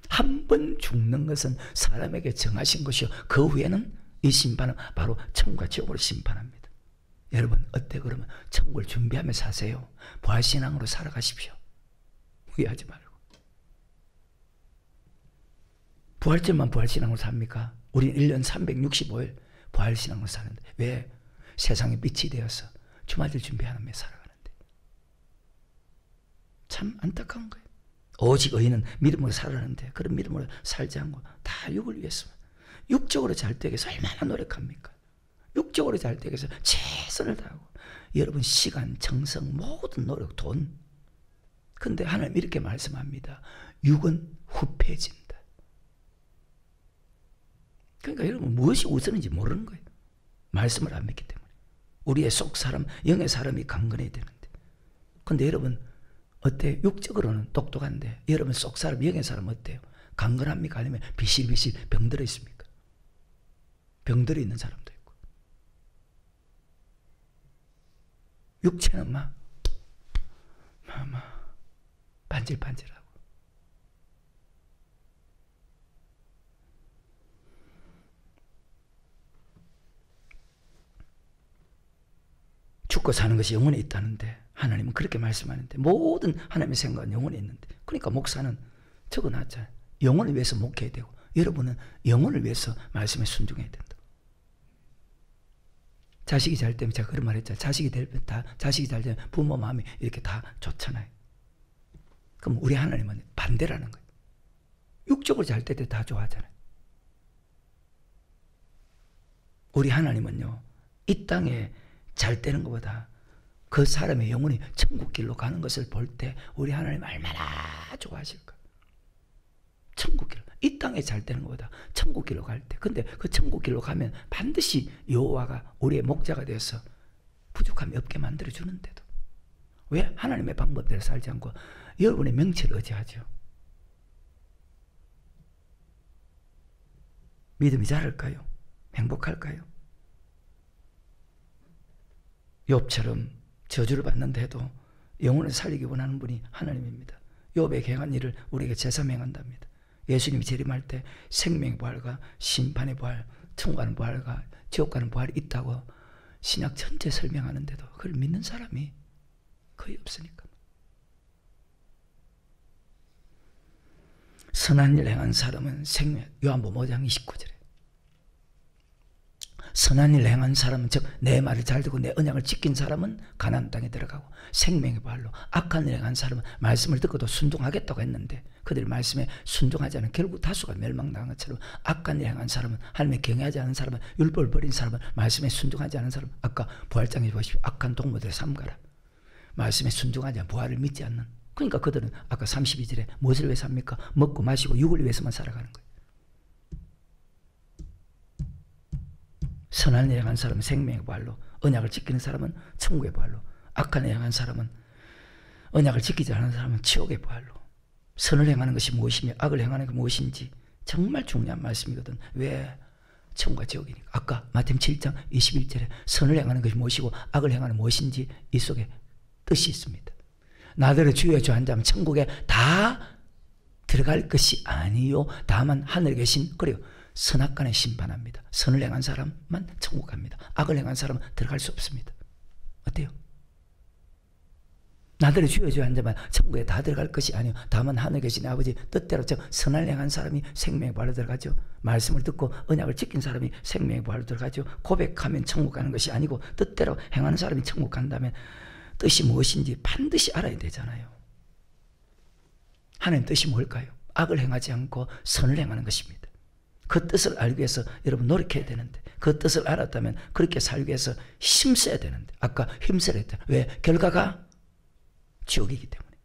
한 번 죽는 것은 사람에게 정하신 것이요. 그 후에는 이 심판은 바로 천국과 지옥으로 심판합니다. 여러분 어때 그러면? 천국을 준비하며 사세요. 부활신앙으로 살아가십시오. 후회하지 말고. 부활절만 부활신앙으로 삽니까? 우리는 1년 365일 부활신앙으로 사는데 왜? 세상에 빛이 되어서 주말을 준비하며 살아가는데 참 안타까운 거예요. 오직 의인은 믿음으로 살아가는데 그런 믿음으로 살지 않고 다 육을 위해서, 육적으로 잘 되기 위해서 얼마나 노력합니까? 육적으로 잘 되기 위해서 최선을 다하고 여러분 시간, 정성, 모든 노력, 돈. 근데 하나님 이렇게 말씀합니다. 육은 후패진다. 그러니까 여러분 무엇이 우선인지 모르는 거예요. 말씀을 안 믿기 때문에. 우리의 속 사람, 영의 사람이 강건해야 되는데. 근데 여러분 어때요? 육적으로는 똑똑한데 여러분 속 사람, 영의 사람 어때요? 강건합니까? 아니면 비실비실 병들어 있습니까? 병들어 있는 사람도 있고. 육체는 막 반질반질하고. 죽고 사는 것이 영혼에 있다는데 하나님은 그렇게 말씀하는데 모든 하나님의 생각은 영혼에 있는데, 그러니까 목사는 적어놨잖아요. 영혼을 위해서 목회해야 되고 여러분은 영혼을 위해서 말씀에 순종해야 된다. 자식이 잘 되면 제가 그런 말 했잖아요. 자식이 잘 되면 부모 마음이 이렇게 다 좋잖아요. 그럼 우리 하나님은 반대라는 거예요. 육적으로 잘 될 때 다 좋아하잖아요. 우리 하나님은요, 이 땅에 잘 되는 것보다 그 사람의 영혼이 천국길로 가는 것을 볼 때 우리 하나님 얼마나 좋아하실까. 천국길로, 이 땅에 잘 되는 것보다 천국길로 갈 때. 근데 그 천국길로 가면 반드시 여호와가 우리의 목자가 되어서 부족함이 없게 만들어주는데도 왜 하나님의 방법대로 살지 않고 여러분의 명체를 의지하죠? 믿음이 자랄까요? 행복할까요? 욥처럼 저주를 받는데 해도 영혼을 살리기 원하는 분이 하나님입니다. 욥에게 행한 일을 우리에게 제삼 행한답니다. 예수님이 재림할 때 생명의 부활과 심판의 부활, 천국 가는 부활과 지옥 가는 부활이 있다고 신약 전체 설명하는데도 그걸 믿는 사람이 거의 없으니까. 선한 일 행한 사람은 생명, 요한복음 5장 29절에 선한 일 행한 사람은, 즉 내 말을 잘 듣고 내 언약을 지킨 사람은 가나안 땅에 들어가고 생명의 부활로, 악한 일 행한 사람은 말씀을 듣고도 순종하겠다고 했는데 그들이 말씀에 순종하지 않은 결국 다수가 멸망당한 것처럼, 악한 일 행한 사람은, 하나님의 경외하지 않은 사람은, 율법을 버린 사람은, 말씀에 순종하지 않은 사람은, 아까 부활장에 보십시오. 악한 동무들을 삼가라. 말씀에 순종하지 않은, 부활을 믿지 않는, 그러니까 그들은 아까 32절에 무엇을 위해 삽니까? 먹고 마시고 육을 위해서만 살아가는 거예요. 선한 일 행한 사람은 생명의 부활로, 언약을 지키는 사람은 천국의 부활로, 악한 일 행한 사람은, 언약을 지키지 않는 사람은 지옥의 부활로. 선을 행하는 것이 무엇이며 악을 행하는 것이 무엇인지 정말 중요한 말씀이거든. 왜? 천국과 지옥이니까. 아까 마태복음 7장 21절에 선을 행하는 것이 무엇이고 악을 행하는 무엇인지 이 속에 뜻이 있습니다. 나더러 주여 주여 한 자면 천국에 다 들어갈 것이 아니요 다만 하늘에 계신, 그리고 선악간에 심판합니다. 선을 행한 사람만 천국 갑니다. 악을 행한 사람은 들어갈 수 없습니다. 어때요? 나더러 주여 주여 한 자만 천국에 다 들어갈 것이 아니요 다만 하늘에 계신 아버지 뜻대로, 즉 선을 행한 사람이 생명의 부활로 들어가죠. 말씀을 듣고 언약을 지킨 사람이 생명의 부활로 들어가죠. 고백하면 천국 가는 것이 아니고 뜻대로 행하는 사람이 천국 간다면 뜻이 무엇인지 반드시 알아야 되잖아요. 하나님 뜻이 뭘까요? 악을 행하지 않고 선을 행하는 것입니다. 그 뜻을 알기 위해서 여러분 노력해야 되는데, 그 뜻을 알았다면 그렇게 살기 위해서 힘써야 되는데, 아까 힘쓰라 했잖아요. 왜? 결과가 지옥이기 때문에.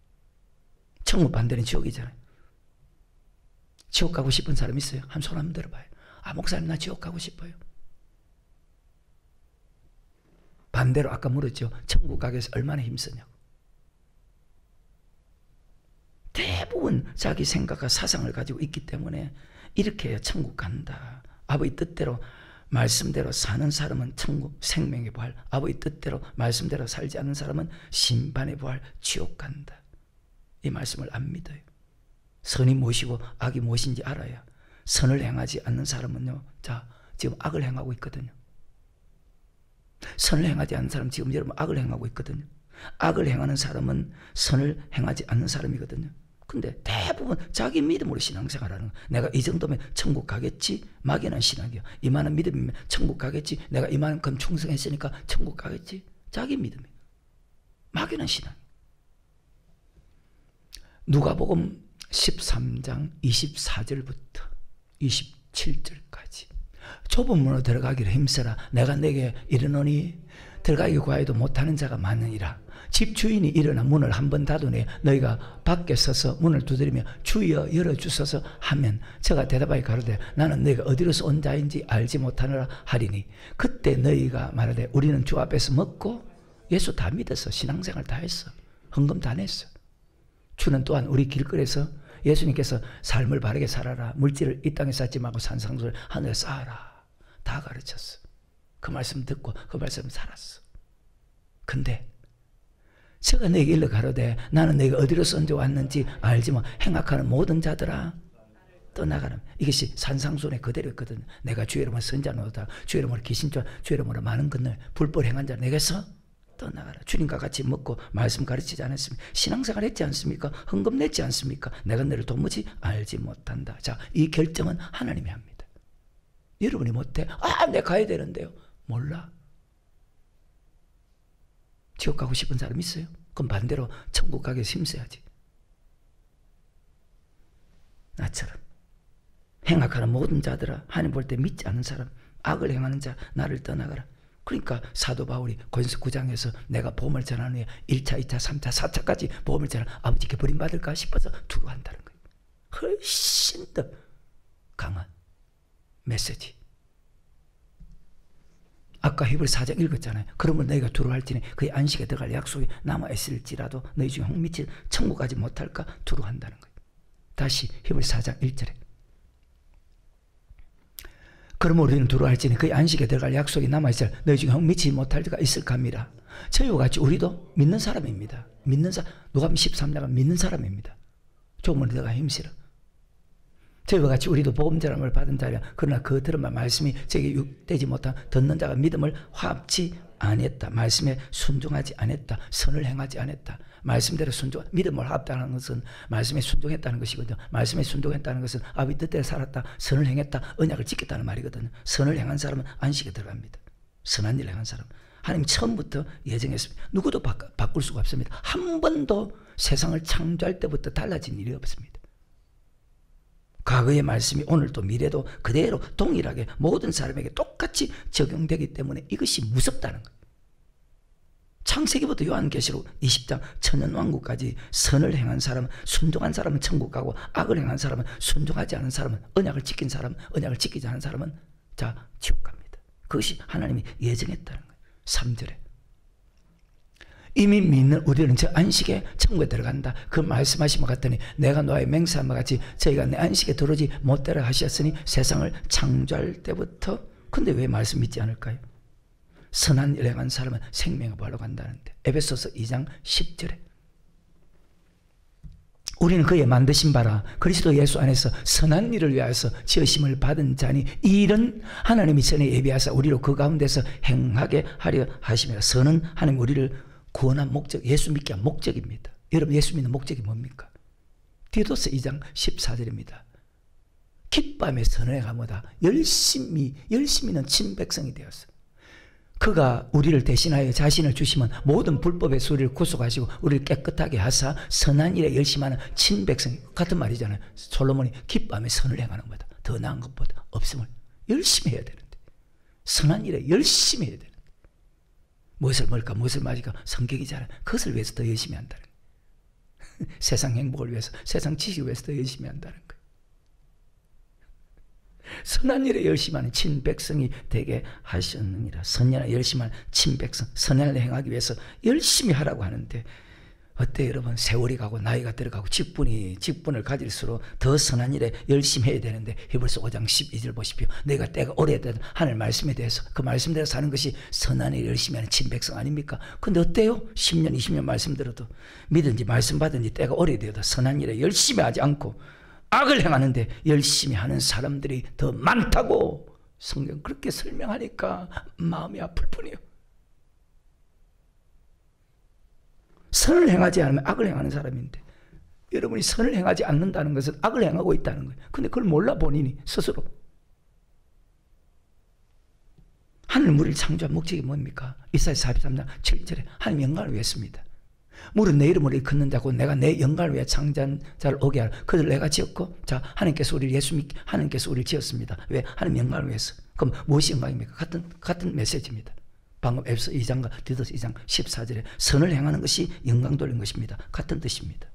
천국 반대는 지옥이잖아요. 지옥 가고 싶은 사람 있어요? 한 손 한번 들어봐요. 아, 목사님 나 지옥 가고 싶어요. 반대로 아까 물었죠. 천국 가기 위해서 얼마나 힘쓰냐고. 대부분 자기 생각과 사상을 가지고 있기 때문에 이렇게 해야 천국 간다. 아버지 뜻대로 말씀대로 사는 사람은 천국, 생명의 부활. 아버지 뜻대로 말씀대로 살지 않는 사람은 심판의 부활, 지옥 간다. 이 말씀을 안 믿어요. 선이 무엇이고 악이 무엇인지 알아야. 선을 행하지 않는 사람은요, 자, 지금 악을 행하고 있거든요. 선을 행하지 않는 사람, 지금 여러분 악을 행하고 있거든요. 악을 행하는 사람은 선을 행하지 않는 사람이거든요. 근데 대부분 자기 믿음으로 신앙생활하는 거예요. 내가 이 정도면 천국 가겠지? 막연한 신앙이요. 이만한 믿음이면 천국 가겠지? 내가 이만큼 충성했으니까 천국 가겠지? 자기 믿음이에요. 막연한 신앙. 누가복음 13장 24절부터 27절까지 좁은 문으로 들어가기를 힘써라. 내가 내게 이르노니 들어가기 구하여도 못하는 자가 많으니라. 집 주인이 일어나 문을 한 번 닫으니 너희가 밖에 서서 문을 두드리며 주여 열어주소서 하면 저가 대답하여 가로되 나는 너희가 어디로서 온 자인지 알지 못하느라 하리니 그때 너희가 말하되 우리는 주 앞에서 먹고, 예수 다 믿었어. 신앙생활 다 했어. 헌금 다 냈어. 주는 또한 우리 길거리에서 예수님께서 삶을 바르게 살아라. 물질을 이 땅에 쌓지 말고 산상수를 하늘에 쌓아라. 다 가르쳤어. 그 말씀 듣고 그 말씀 살았어. 근데 제가 내게 일러 가로되 나는 내가 어디로서 언제 왔는지 알지만 행악하는 모든 자들아 떠나가라. 이것이 산상순의 그대로 있거든요. 내가 주의 이름으로 선자노다. 주의 이름으로 귀신자, 주의 이름으로 많은 것을 불법 행한 자 내게서 떠나가라. 주님과 같이 먹고 말씀 가르치지 않았습니까? 신앙생활 했지 않습니까? 헌금 냈지 않습니까? 내가 너를 도무지 알지 못한다. 자, 이 결정은 하나님이 합니다. 여러분이 못해? 아, 내가 가야 되는데요. 몰라. 지옥 가고 싶은 사람 있어요? 그럼 반대로 천국 가기 위해서 힘써야지. 나처럼 행악하는 모든 자들아, 하나님 볼 때 믿지 않는 사람, 악을 행하는 자 나를 떠나가라. 그러니까 사도 바울이 고린도서 9장에서 내가 복음을 전하는 후에 1차, 2차, 3차, 4차까지 복음을 전하는 아버지께 버림받을까 싶어서 두려워한다는 거예요. 훨씬 더 강한 메시지. 아까 히브리서 4장 읽었잖아요. 그러면 너희가 두려워할지니 그의 안식에 들어갈 약속이 남아있을지라도 너희 중에 혹미치 천국 가지 못할까 두려워한다는 거예요. 다시 히브리서 4장 1절에 그러면 우리는 두려워할지니 그의 안식에 들어갈 약속이 남아있을 너희 중에 혹미치 못할 자가 있을까 합니다. 저희와 같이 우리도 믿는 사람입니다. 믿는 사람, 누가복음 13장은 믿는 사람입니다. 조금은 내가 힘실어. 저희와 같이 우리도 복음전함을 받은 자라. 그러나 그 들은 말씀이 저에게 육되지 못한 듣는 자가 믿음을 화합지 아니했다. 말씀에 순종하지 않았다. 선을 행하지 않았다. 말씀대로 믿음을 합다는 것은 말씀에 순종했다는 것이거든요. 말씀에 순종했다는 것은 아버지 뜻대로 살았다. 선을 행했다. 언약을 지켰다는 말이거든요. 선을 행한 사람은 안식에 들어갑니다. 선한 일을 행한 사람. 하나님 처음부터 예정했습니다. 누구도 바꿀 수가 없습니다. 한 번도 세상을 창조할 때부터 달라진 일이 없습니다. 과거의 말씀이 오늘도 미래도 그대로 동일하게 모든 사람에게 똑같이 적용되기 때문에 이것이 무섭다는 거예요. 창세기부터 요한계시록 20장 천년왕국까지 선을 행한 사람은, 순종한 사람은 천국 가고, 악을 행한 사람은, 순종하지 않은 사람은, 언약을 지킨 사람은, 언약을 지키지 않은 사람은 자 지옥 갑니다. 그것이 하나님이 예정했다는 거예요. 3절에 이미 믿는 우리는 저 안식에 천국에 들어간다. 그 말씀하신 것 같더니 내가 너의 맹세한 것 같이 저희가 내 안식에 들어오지 못되라 하셨으니 세상을 창조할 때부터. 근데 왜 말씀 믿지 않을까요? 선한 일을 행한 사람은 생명의 부활로 간다는데. 에베소서 2장 10절에 우리는 그의 만드신 바라 그리스도 예수 안에서 선한 일을 위하여서 지으심을 받은 자니 이 일은 하나님이 전에 예비하사 우리로 그 가운데서 행하게 하려 하심이라. 선은 하나님 우리를 구원한 목적, 예수 믿게 한 목적입니다. 여러분 예수 믿는 목적이 뭡니까? 디도서 2장 14절입니다. 기뻐하며 선을 행하보다 열심히는 친백성이 되었어. 그가 우리를 대신하여 자신을 주시면 모든 불법의 소리를 구속하시고 우리를 깨끗하게 하사 선한 일에 열심하는 친백성이. 같은 말이잖아요. 솔로몬이 기뻐하며 선을 행하는 것보다 더 나은 것보다 없음을 열심히 해야 되는데, 선한 일에 열심히 해야 되는데 무엇을 먹을까 무엇을 마실까 성격이 잘 그것을 위해서 더 열심히 한다는 거예요. 세상 행복을 위해서, 세상 지식을 위해서 더 열심히 한다는 거예요. 선한 일에 열심하는 친백성이 되게 하셨느니라. 선한 일에 열심하는 친백성, 선한 일을 행하기 위해서 열심히 하라고 하는데 어때요 여러분? 세월이 가고 나이가 들어가고 직분을 가질수록 더 선한 일에 열심히 해야 되는데 히브리서 5장 12절 보십시오. 내가 때가 오래되든 하늘 말씀에 대해서 그 말씀대로 사는 것이 선한 일에 열심히 하는 친백성 아닙니까? 근데 어때요? 10년 20년 말씀 들어도 믿은지 말씀 받은지 때가 오래되어도 선한 일에 열심히 하지 않고 악을 행하는데 열심히 하는 사람들이 더 많다고 성경 그렇게 설명하니까 마음이 아플 뿐이에요. 선을 행하지 않으면 악을 행하는 사람인데 여러분이 선을 행하지 않는다는 것은 악을 행하고 있다는 거예요. 근데 그걸 몰라 본인이 스스로. 하늘 물을 창조한 목적이 뭡니까? 이사야 43장 7절에 하나님 영광을 위했습니다. 물은 내 이름을 일컫는 자고 내가 내 영광을 위해 창조한 자를 오게 하라. 그들 내가 지었고 자 하나님께서 우리를 예수 믿게 하나님께서 우리를 지었습니다. 왜? 하나님 영광을 위해서. 그럼 무엇이 영광입니까? 같은 메시지입니다. 방금 에베소 2장과 디도서 2장 14절에 선을 행하는 것이 영광 돌린 것입니다. 같은 뜻입니다.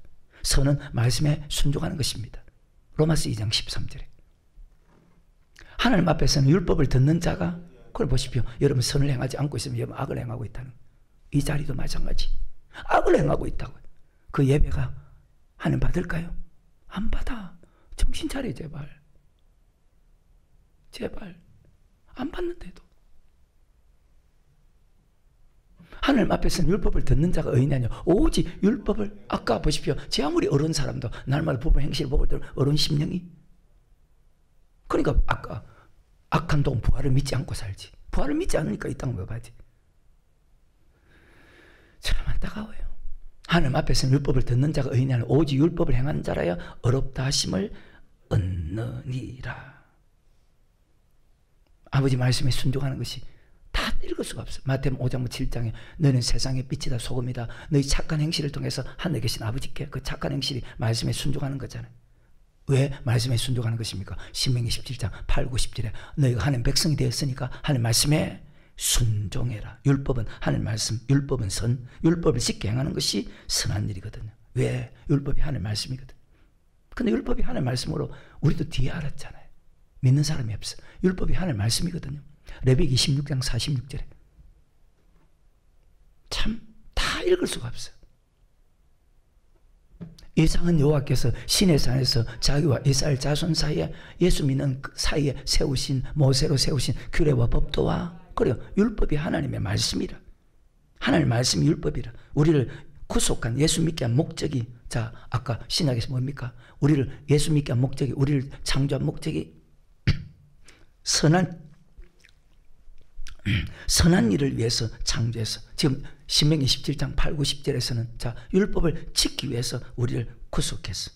선은 말씀에 순종하는 것입니다. 로마서 2장 13절에 하나님 앞에서는 율법을 듣는 자가 그걸 보십시오. 여러분 선을 행하지 않고 있으면 여러분 악을 행하고 있다는 이 자리도 마찬가지. 악을 행하고 있다고요. 그 예배가 하나님 받을까요? 안 받아. 정신 차려 제발. 제발. 안 받는데도. 하나님 앞에서는 율법을 듣는 자가 의인이 아니요 오직 율법을. 아까 보십시오. 제 아무리 어려운 사람도 날마다 법을 행실 법을 들어 어려운 심령이. 그러니까 아까 악한 동 부활을 믿지 않고 살지. 부활을 믿지 않으니까 이 땅을 왜 가지? 참 안타까워요. 하나님 앞에서는 율법을 듣는 자가 의인이 아니요 오직 율법을 행하는 자라야 어렵다 하심을 얻느니라. 아버지 말씀에 순종하는 것이 다 읽을 수가 없어요. 마태복음 5장 7장에 너는 세상의 빛이다 소금이다. 너희 착한 행실을 통해서 하늘에 계신 아버지께 그 착한 행실이 말씀에 순종하는 거잖아요. 왜 말씀에 순종하는 것입니까? 신명기 17장 8, 9, 10절에 너희가 하나님 백성이 되었으니까 하나님 말씀에 순종해라. 율법은 하나님 말씀, 율법은 선, 율법을 지켜 행하는 것이 선한 일이거든요. 왜? 율법이 하나님 말씀이거든. 근데 율법이 하나님 말씀으로 우리도 뒤에 알았잖아요. 믿는 사람이 없어. 율법이 하나님 말씀이거든요. 레위기 16장 46절에 참 다 읽을 수가 없어요. 예상은 여호와께서 시내 산에서 자기와 이스라엘 자손 사이에 예수 믿는 사이에 세우신 모세로 세우신 규례와 법도와 그래요. 율법이 하나님의 말씀이라. 하나님의 말씀이 율법이라. 우리를 구속한 예수 믿게 한 목적이 자, 아까 신약에서 뭡니까? 우리를 예수 믿게 한 목적이, 우리를 창조한 목적이 선한 일을 위해서 창조해서, 지금 신명기 17장 8, 9, 10절에서는 자, 율법을 지키기 위해서 우리를 구속했어.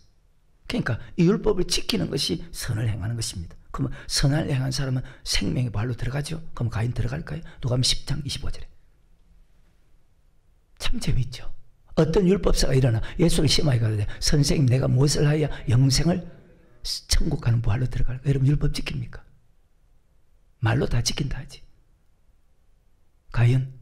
그러니까 이 율법을 지키는 것이 선을 행하는 것입니다. 그러면 선을 행한 사람은 생명의 부활로 들어가죠. 그럼 가인 들어갈까요? 누가복음 10장 25절에. 참 재밌죠. 어떤 율법사가 일어나 예수를 심하게 가르쳐, 선생님 내가 무엇을 하여야 영생을 천국 가는 부활로 들어갈까? 여러분 율법 지킵니까? 말로 다 지킨다 하지. 과연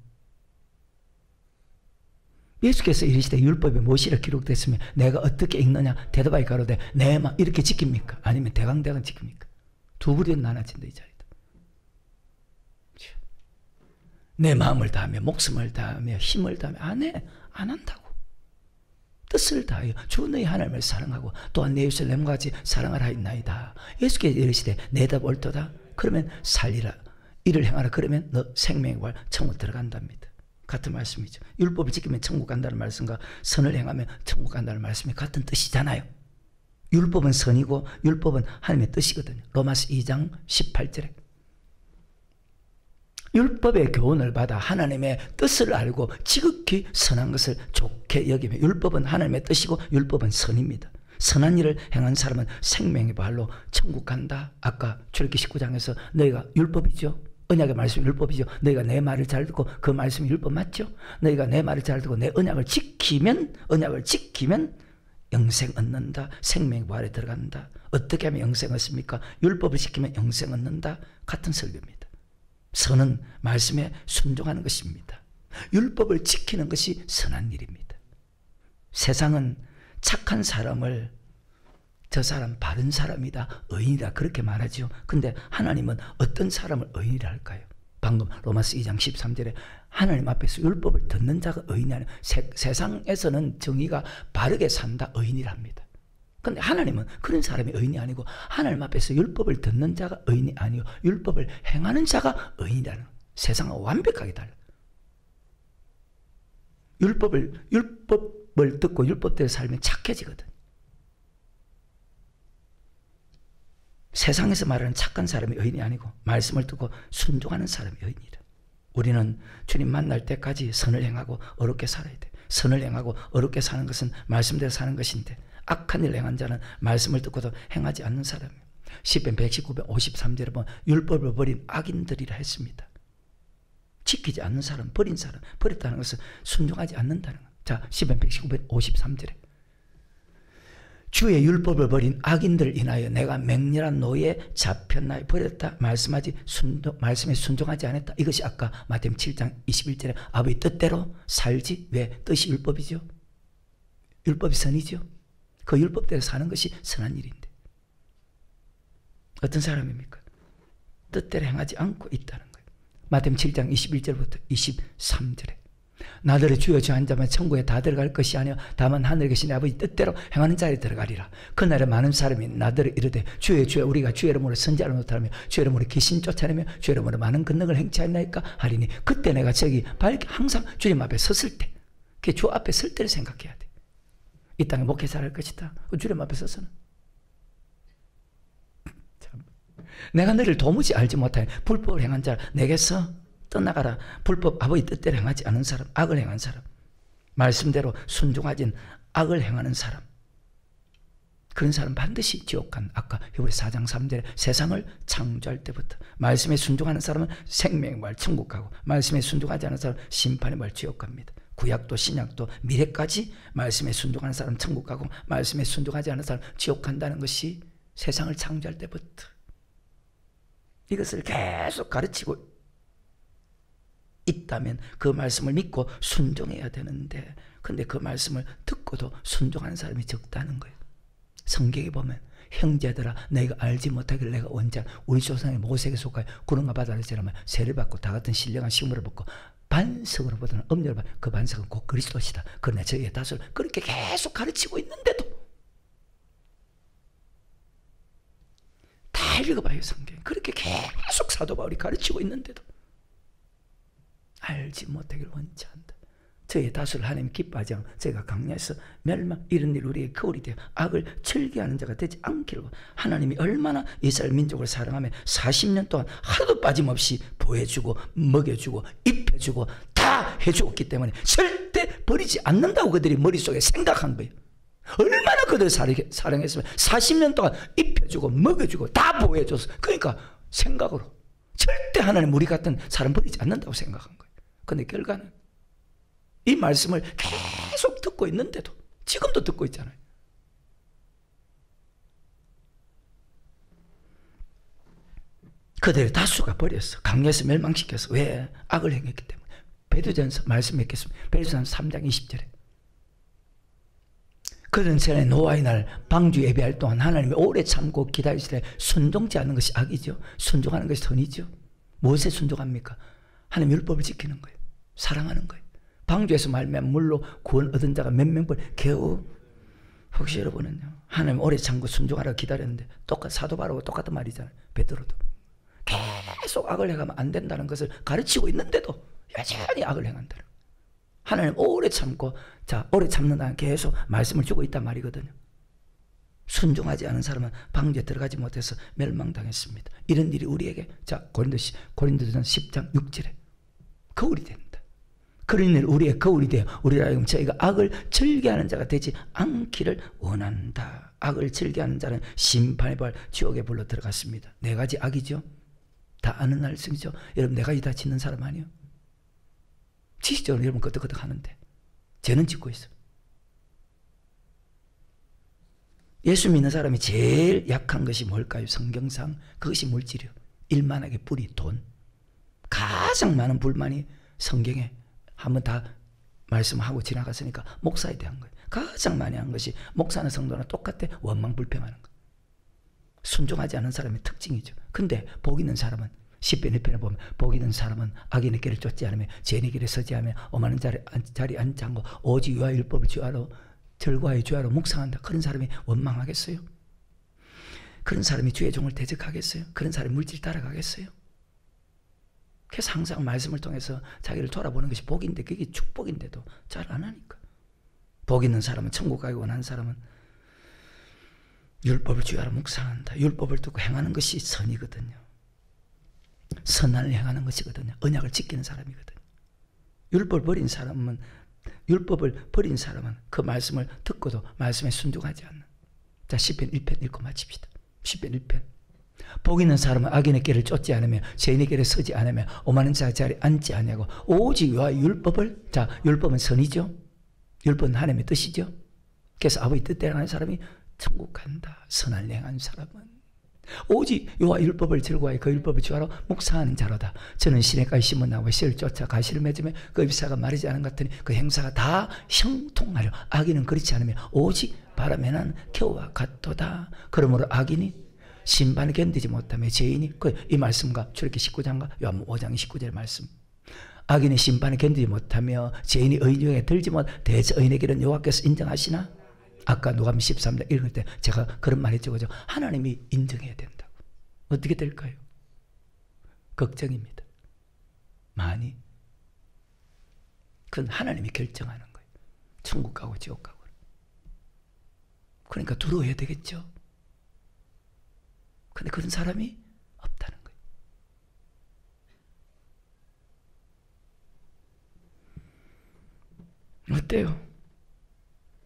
예수께서 이르시되 율법에 무엇이라 기록됐으면 내가 어떻게 읽느냐 대답하기 가로되 내 마 이렇게 지킵니까? 아니면 대강대강 지킵니까? 두 부류로 나눠진다 이 자리다. 내 마음을 다하며 목숨을 다하며 힘을 다하며 안 한다고. 뜻을 다하여 주 너희 하나님을 사랑하고 또한 내 이웃을 내 같이 사랑하라 했나이다. 예수께서 이르시되 내 답 옳도다. 그러면 살리라. 이를 행하라. 그러면 너 생명의 부활 천국 들어간답니다. 같은 말씀이죠. 율법을 지키면 천국 간다는 말씀과 선을 행하면 천국 간다는 말씀이 같은 뜻이잖아요. 율법은 선이고 율법은 하나님의 뜻이거든요. 로마서 2장 18절에 율법의 교훈을 받아 하나님의 뜻을 알고 지극히 선한 것을 좋게 여기며, 율법은 하나님의 뜻이고 율법은 선입니다. 선한 일을 행한 사람은 생명의 부활로 천국 간다. 아까 출애굽기 19장에서 너희가 율법이죠. 언약의 말씀이 율법이죠. 너희가 내 말을 잘 듣고, 그 말씀이 율법 맞죠? 너희가 내 말을 잘 듣고 내 언약을 지키면 영생 얻는다. 생명의 부활에 들어간다. 어떻게 하면 영생 얻습니까? 율법을 지키면 영생 얻는다. 같은 설교입니다. 선은 말씀에 순종하는 것입니다. 율법을 지키는 것이 선한 일입니다. 세상은 착한 사람을 저 사람 바른 사람이다, 의인이다 그렇게 말하죠. 근데 하나님은 어떤 사람을 의인이라 할까요? 방금 로마서 2장 13절에 하나님 앞에서 율법을 듣는 자가 의인이 아니라, 세상에서는 정의가 바르게 산다 의인이라 합니다. 근데 하나님은 그런 사람이 의인이 아니고 하나님 앞에서 율법을 듣는 자가 의인이 아니고 율법을 행하는 자가 의인이라는, 세상과 완벽하게 달라. 율법을 듣고 율법대로 살면 착해지거든. 세상에서 말하는 착한 사람이 의인이 아니고 말씀을 듣고 순종하는 사람이 의인이다. 우리는 주님 만날 때까지 선을 행하고 어렵게 살아야 돼. 선을 행하고 어렵게 사는 것은 말씀대로 사는 것인데, 악한 일을 행한 자는 말씀을 듣고도 행하지 않는 사람이에요. 시편 119편 53절에 보면 율법을 버린 악인들이라 했습니다. 지키지 않는 사람, 버린 사람, 버렸다는 것은 순종하지 않는다는 것. 자, 시편 119편 53절에 주의 율법을 버린 악인들을 인하여 내가 맹렬한 노예에 잡혔나요? 버렸다 말씀하지 말씀에 순종하지 않았다. 이것이 아까 마태복음 7장 21절에 아버지 뜻대로 살지. 왜? 뜻이 율법이죠. 율법이 선이죠. 그 율법대로 사는 것이 선한 일인데 어떤 사람입니까? 뜻대로 행하지 않고 있다는 거예요. 마태복음 7장 21절부터 23절에 나더러 주여 저 한 자만 천국에 다 들어갈 것이 아니요 다만 하늘에 계신 아버지 뜻대로 행하는 자에 들어가리라. 그날에 많은 사람이 나더러 이르되 주여 주여 우리가 주의 이름으로 선지자를 못하며 주의 이름으로 귀신 쫓아내며 주의 이름으로 많은 근능을 행치하였나이까 하리니, 그때 내가 저기 밝게 항상 주님 앞에 섰을 때, 그 주 앞에 설 때를 생각해야 돼. 이 땅에 목회 잘할 것이다. 주님 앞에 서서는 참, 내가 너를 도무지 알지 못하여 불법을 행한 자 내게서 떠나가라. 불법 아버지 뜻대로 행하지 않은 사람, 악을 행한 사람, 말씀대로 순종하진 악을 행하는 사람, 그런 사람 반드시 지옥 간. 아까 히브리서 4장 3절에 세상을 창조할 때부터 말씀에 순종하는 사람은 생명의 부활 천국 가고, 말씀에 순종하지 않은 사람은 심판의 부활 지옥 갑니다. 구약도 신약도 미래까지 말씀에 순종하는 사람 천국 가고 말씀에 순종하지 않은 사람 지옥 간다는 것이 세상을 창조할 때부터 이것을 계속 가르치고 있다면 그 말씀을 믿고 순종해야 되는데, 근데 그 말씀을 듣고도 순종하는 사람이 적다는 거예요. 성경에 보면 형제들아 너희가 알지 못하기를 내가 언제 우리 조상의 모세에게 속하여 구름과 바다를 지나며 세를 받고 다 같은 신령한 식물을 벗고 반석으로 보다는 엄려를 받고 그 반석은 곧 그리스도시다. 그러나 저희의 다수를 그렇게 계속 가르치고 있는데도, 다 읽어봐요 성경. 그렇게 계속 사도 바울이 가르치고 있는데도 알지 못하기를 원치 않다. 저희의 다수를 하나님 기뻐하지 않고 저희가 강요해서 멸망, 이런 일 우리의 거울이 되어 악을 즐겨하는 자가 되지 않기를. 하나님이 얼마나 이스라엘 민족을 사랑하며 40년 동안 하루도 빠짐없이 보여주고 먹여주고 입혀주고 다 해주었기 때문에 절대 버리지 않는다고 그들이 머릿속에 생각한 거예요. 얼마나 그들을 사랑했으면 40년 동안 입혀주고 먹여주고 다 보여줘서, 그러니까 생각으로 절대 하나님 우리 같은 사람 버리지 않는다고 생각한 거예요. 그런데 결과는 이 말씀을 계속 듣고 있는데도, 지금도 듣고 있잖아요. 그들의 다수가 버렸어. 강요해서 멸망시켰어. 왜? 악을 행했기 때문에. 베드로전서 말씀했겠습니다. 베드로전서 3장 20절에 그들은 전에 노아의 날 방주 예배할 동안 하나님이 오래 참고 기다리시되 순종치 않는 것이 악이죠. 순종하는 것이 선이죠. 무엇에 순종합니까? 하나님 율법을 지키는 거예요. 사랑하는 거예요. 방주에서 말미암아 물로 구원 얻은 자가 몇 명뿐. 겨우. 혹시 여러분은요, 하나님 오래 참고 순종하라고 기다렸는데 사도 바울하고 똑같은 말이잖아요. 베드로도 계속 악을 행하면 안 된다는 것을 가르치고 있는데도 여전히 악을 행한다는 거예요. 하나님 오래 참고, 자, 오래 참는다는 계속 말씀을 주고 있단 말이거든요. 순종하지 않은 사람은 방주에 들어가지 못해서 멸망당했습니다. 이런 일이 우리에게, 자, 고린도전서 10장 6절에 거울이 된다. 그런 일 우리의 거울이 되어 우리라 하여금 저희가 악을 즐겨하는 자가 되지 않기를 원한다. 악을 즐겨하는 자는 심판의 벌 지옥에 불러 들어갔습니다. 네 가지 악이죠. 다 아는 말씀이죠. 여러분, 네 가지 다 짓는 사람 아니에요? 지식적으로 여러분 끄덕끄덕 하는데 죄는 짓고 있어. 예수 믿는 사람이 제일 약한 것이 뭘까요? 성경상 그것이 물질이요. 일만하게 뿌리 돈. 가장 많은 불만이 성경에 한번 다 말씀하고 지나갔으니까 목사에 대한 거예요. 가장 많이 한 것이 목사나 성도나 똑같아. 원망 불평하는 거. 순종하지 않은 사람의 특징이죠. 근데 복 있는 사람은 시편 1편에 보면 복 있는 사람은 악인의 길을 쫓지 않으며 죄인의 길에 서지 않으며 오만한 자리에 앉지 않고 오직 여호와의 율법을 주야로 절과의 주야로 묵상한다. 그런 사람이 원망하겠어요? 그런 사람이 주의 종을 대적하겠어요? 그런 사람이 물질 따라가겠어요? 그래서 항상 말씀을 통해서 자기를 돌아보는 것이 복인데 그게 축복인데도 잘 안 하니까. 복 있는 사람은, 천국 가기 원하는 사람은 율법을 주야로 묵상한다. 율법을 듣고 행하는 것이 선이거든요. 선한을 행하는 것이거든요. 언약을 지키는 사람이거든요. 율법을 버린 사람은 그 말씀을 듣고도 말씀에 순종하지 않는. 자, 시편 1편 읽고 마칩시다. 시편 1편. 복 있는 사람은 악인의 길을 쫓지 않으며 죄인의 길에 서지 않으며 오만한 자 자리에 앉지 아니하고 오직 여호와의 율법을, 자, 율법은 선이죠. 율법은 하나님의 뜻이죠. 그래서 아버지 뜻대로 하는 사람이 천국 간다. 선을 행한 사람은 오직 여호와 율법을 즐거워해 그 율법을 주하러 묵상하는 자로다. 저는 시내가에 심어나고 씨를 쫓아 가시를 맺으며 그 잎사가 마르지 않은 것 같으니 그 행사가 다 형통하려. 악인은 그렇지 않으며 오직 바람에 난 겨우와 같도다. 그러므로 악인이 심판을 견디지 못하며 죄인이, 이 말씀과 출애굽기 19장과 요한복음 5장 19절의 말씀. 악인이 심판을 견디지 못하며 죄인이 의인 중에 들지 못 대저의인의 길은 여호와께서 인정하시나? 아까 누가복음 13장 읽을 때 제가 그런 말 했죠. 그죠? 하나님이 인정해야 된다고. 어떻게 될까요? 걱정입니다. 많이. 그건 하나님이 결정하는 거예요. 천국 가고 지옥 가고. 그러니까 두려워야 되겠죠. 근데 그런 사람이 없다는 거예요. 어때요?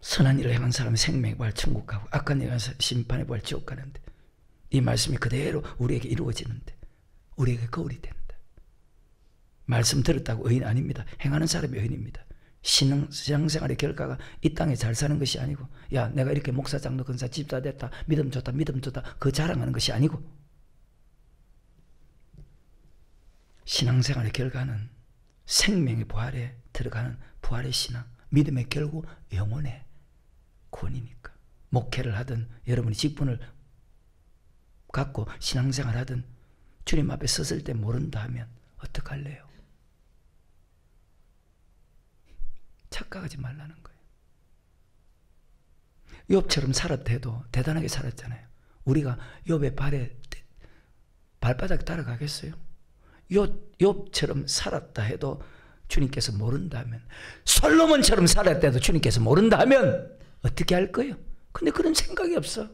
선한 일을 행한 사람은 생명의 부활 천국 가고 악한 일을 행한 심판의 부활 지옥 가는데, 이 말씀이 그대로 우리에게 이루어지는데 우리에게 거울이 된다. 말씀 들었다고 의인 아닙니다. 행하는 사람이 의인입니다. 신앙생활의 결과가 이 땅에 잘 사는 것이 아니고, 야, 내가 이렇게 목사, 장로, 권사, 집사 됐다, 믿음 좋다, 그 자랑하는 것이 아니고, 신앙생활의 결과는 생명의 부활에 들어가는 부활의 신앙, 믿음의 결국 영혼의 구원이니까. 목회를 하든 여러분이 직분을 갖고 신앙생활 하든 주님 앞에 섰을 때 모른다 하면 어떡할래요? 착각하지 말라는 거예요. 욥처럼 살았다 해도 대단하게 살았잖아요. 우리가 욥의 발바닥 따라가겠어요? 욥처럼 살았다 해도 주님께서 모른다면, 솔로몬처럼 살았대도 주님께서 모른다면 어떻게 할 거예요? 근데 그런 생각이 없어.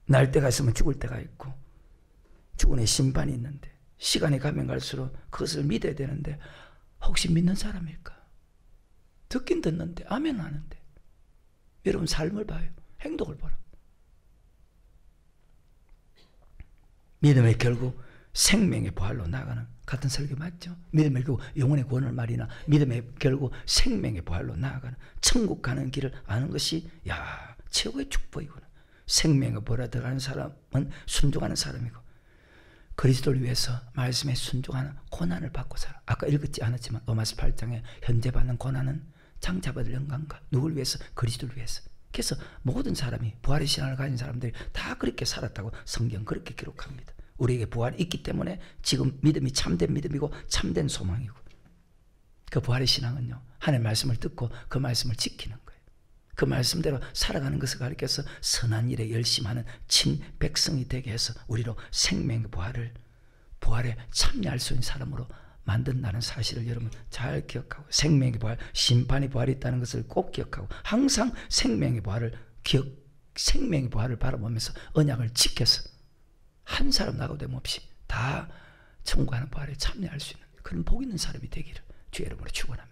날 때가 있으면 죽을 때가 있고 죽음의 심판이 있는데, 시간이 가면 갈수록 그것을 믿어야 되는데 혹시 믿는 사람일까? 듣긴 듣는데 아멘 하는데. 여러분 삶을 봐요. 행동을 보라. 믿음의 결국 생명의 부활로 나가는, 같은 설교 맞죠? 믿음의 결국 영혼의 구원을 말이나 믿음의 결국 생명의 부활로 나아가는, 천국 가는 길을 아는 것이 최고의 축복이구나. 생명의 부활에 들어가는 사람은 순종하는 사람이고, 그리스도를 위해서 말씀에 순종하는, 고난을 받고 살아. 아까 읽었지 않았지만 로마서 8장에 현재 받는 고난은 장차 받을 영광과, 누구를 위해서? 그리스도를 위해서. 그래서 모든 사람이, 부활의 신앙을 가진 사람들이 다 그렇게 살았다고 성경 그렇게 기록합니다. 우리에게 부활이 있기 때문에 지금 믿음이 참된 믿음이고 참된 소망이고, 그 부활의 신앙은요, 하나님의 말씀을 듣고 그 말씀을 지키는 거예요. 그 말씀대로 살아가는 것을 가리켜서 선한 일에 열심하는 친백성이 되게 해서 우리로 생명의 부활에 참여할 수 있는 사람으로 만든다는 사실을 여러분 잘 기억하고, 생명의 부활, 심판의 부활이 있다는 것을 꼭 기억하고, 항상 생명의 부활을 바라보면서 언약을 지켜서 한 사람 나고됨 없이 다 천국하는 부활에 참여할 수 있는 그런 복 있는 사람이 되기를 주의 이름으로 축원합니다.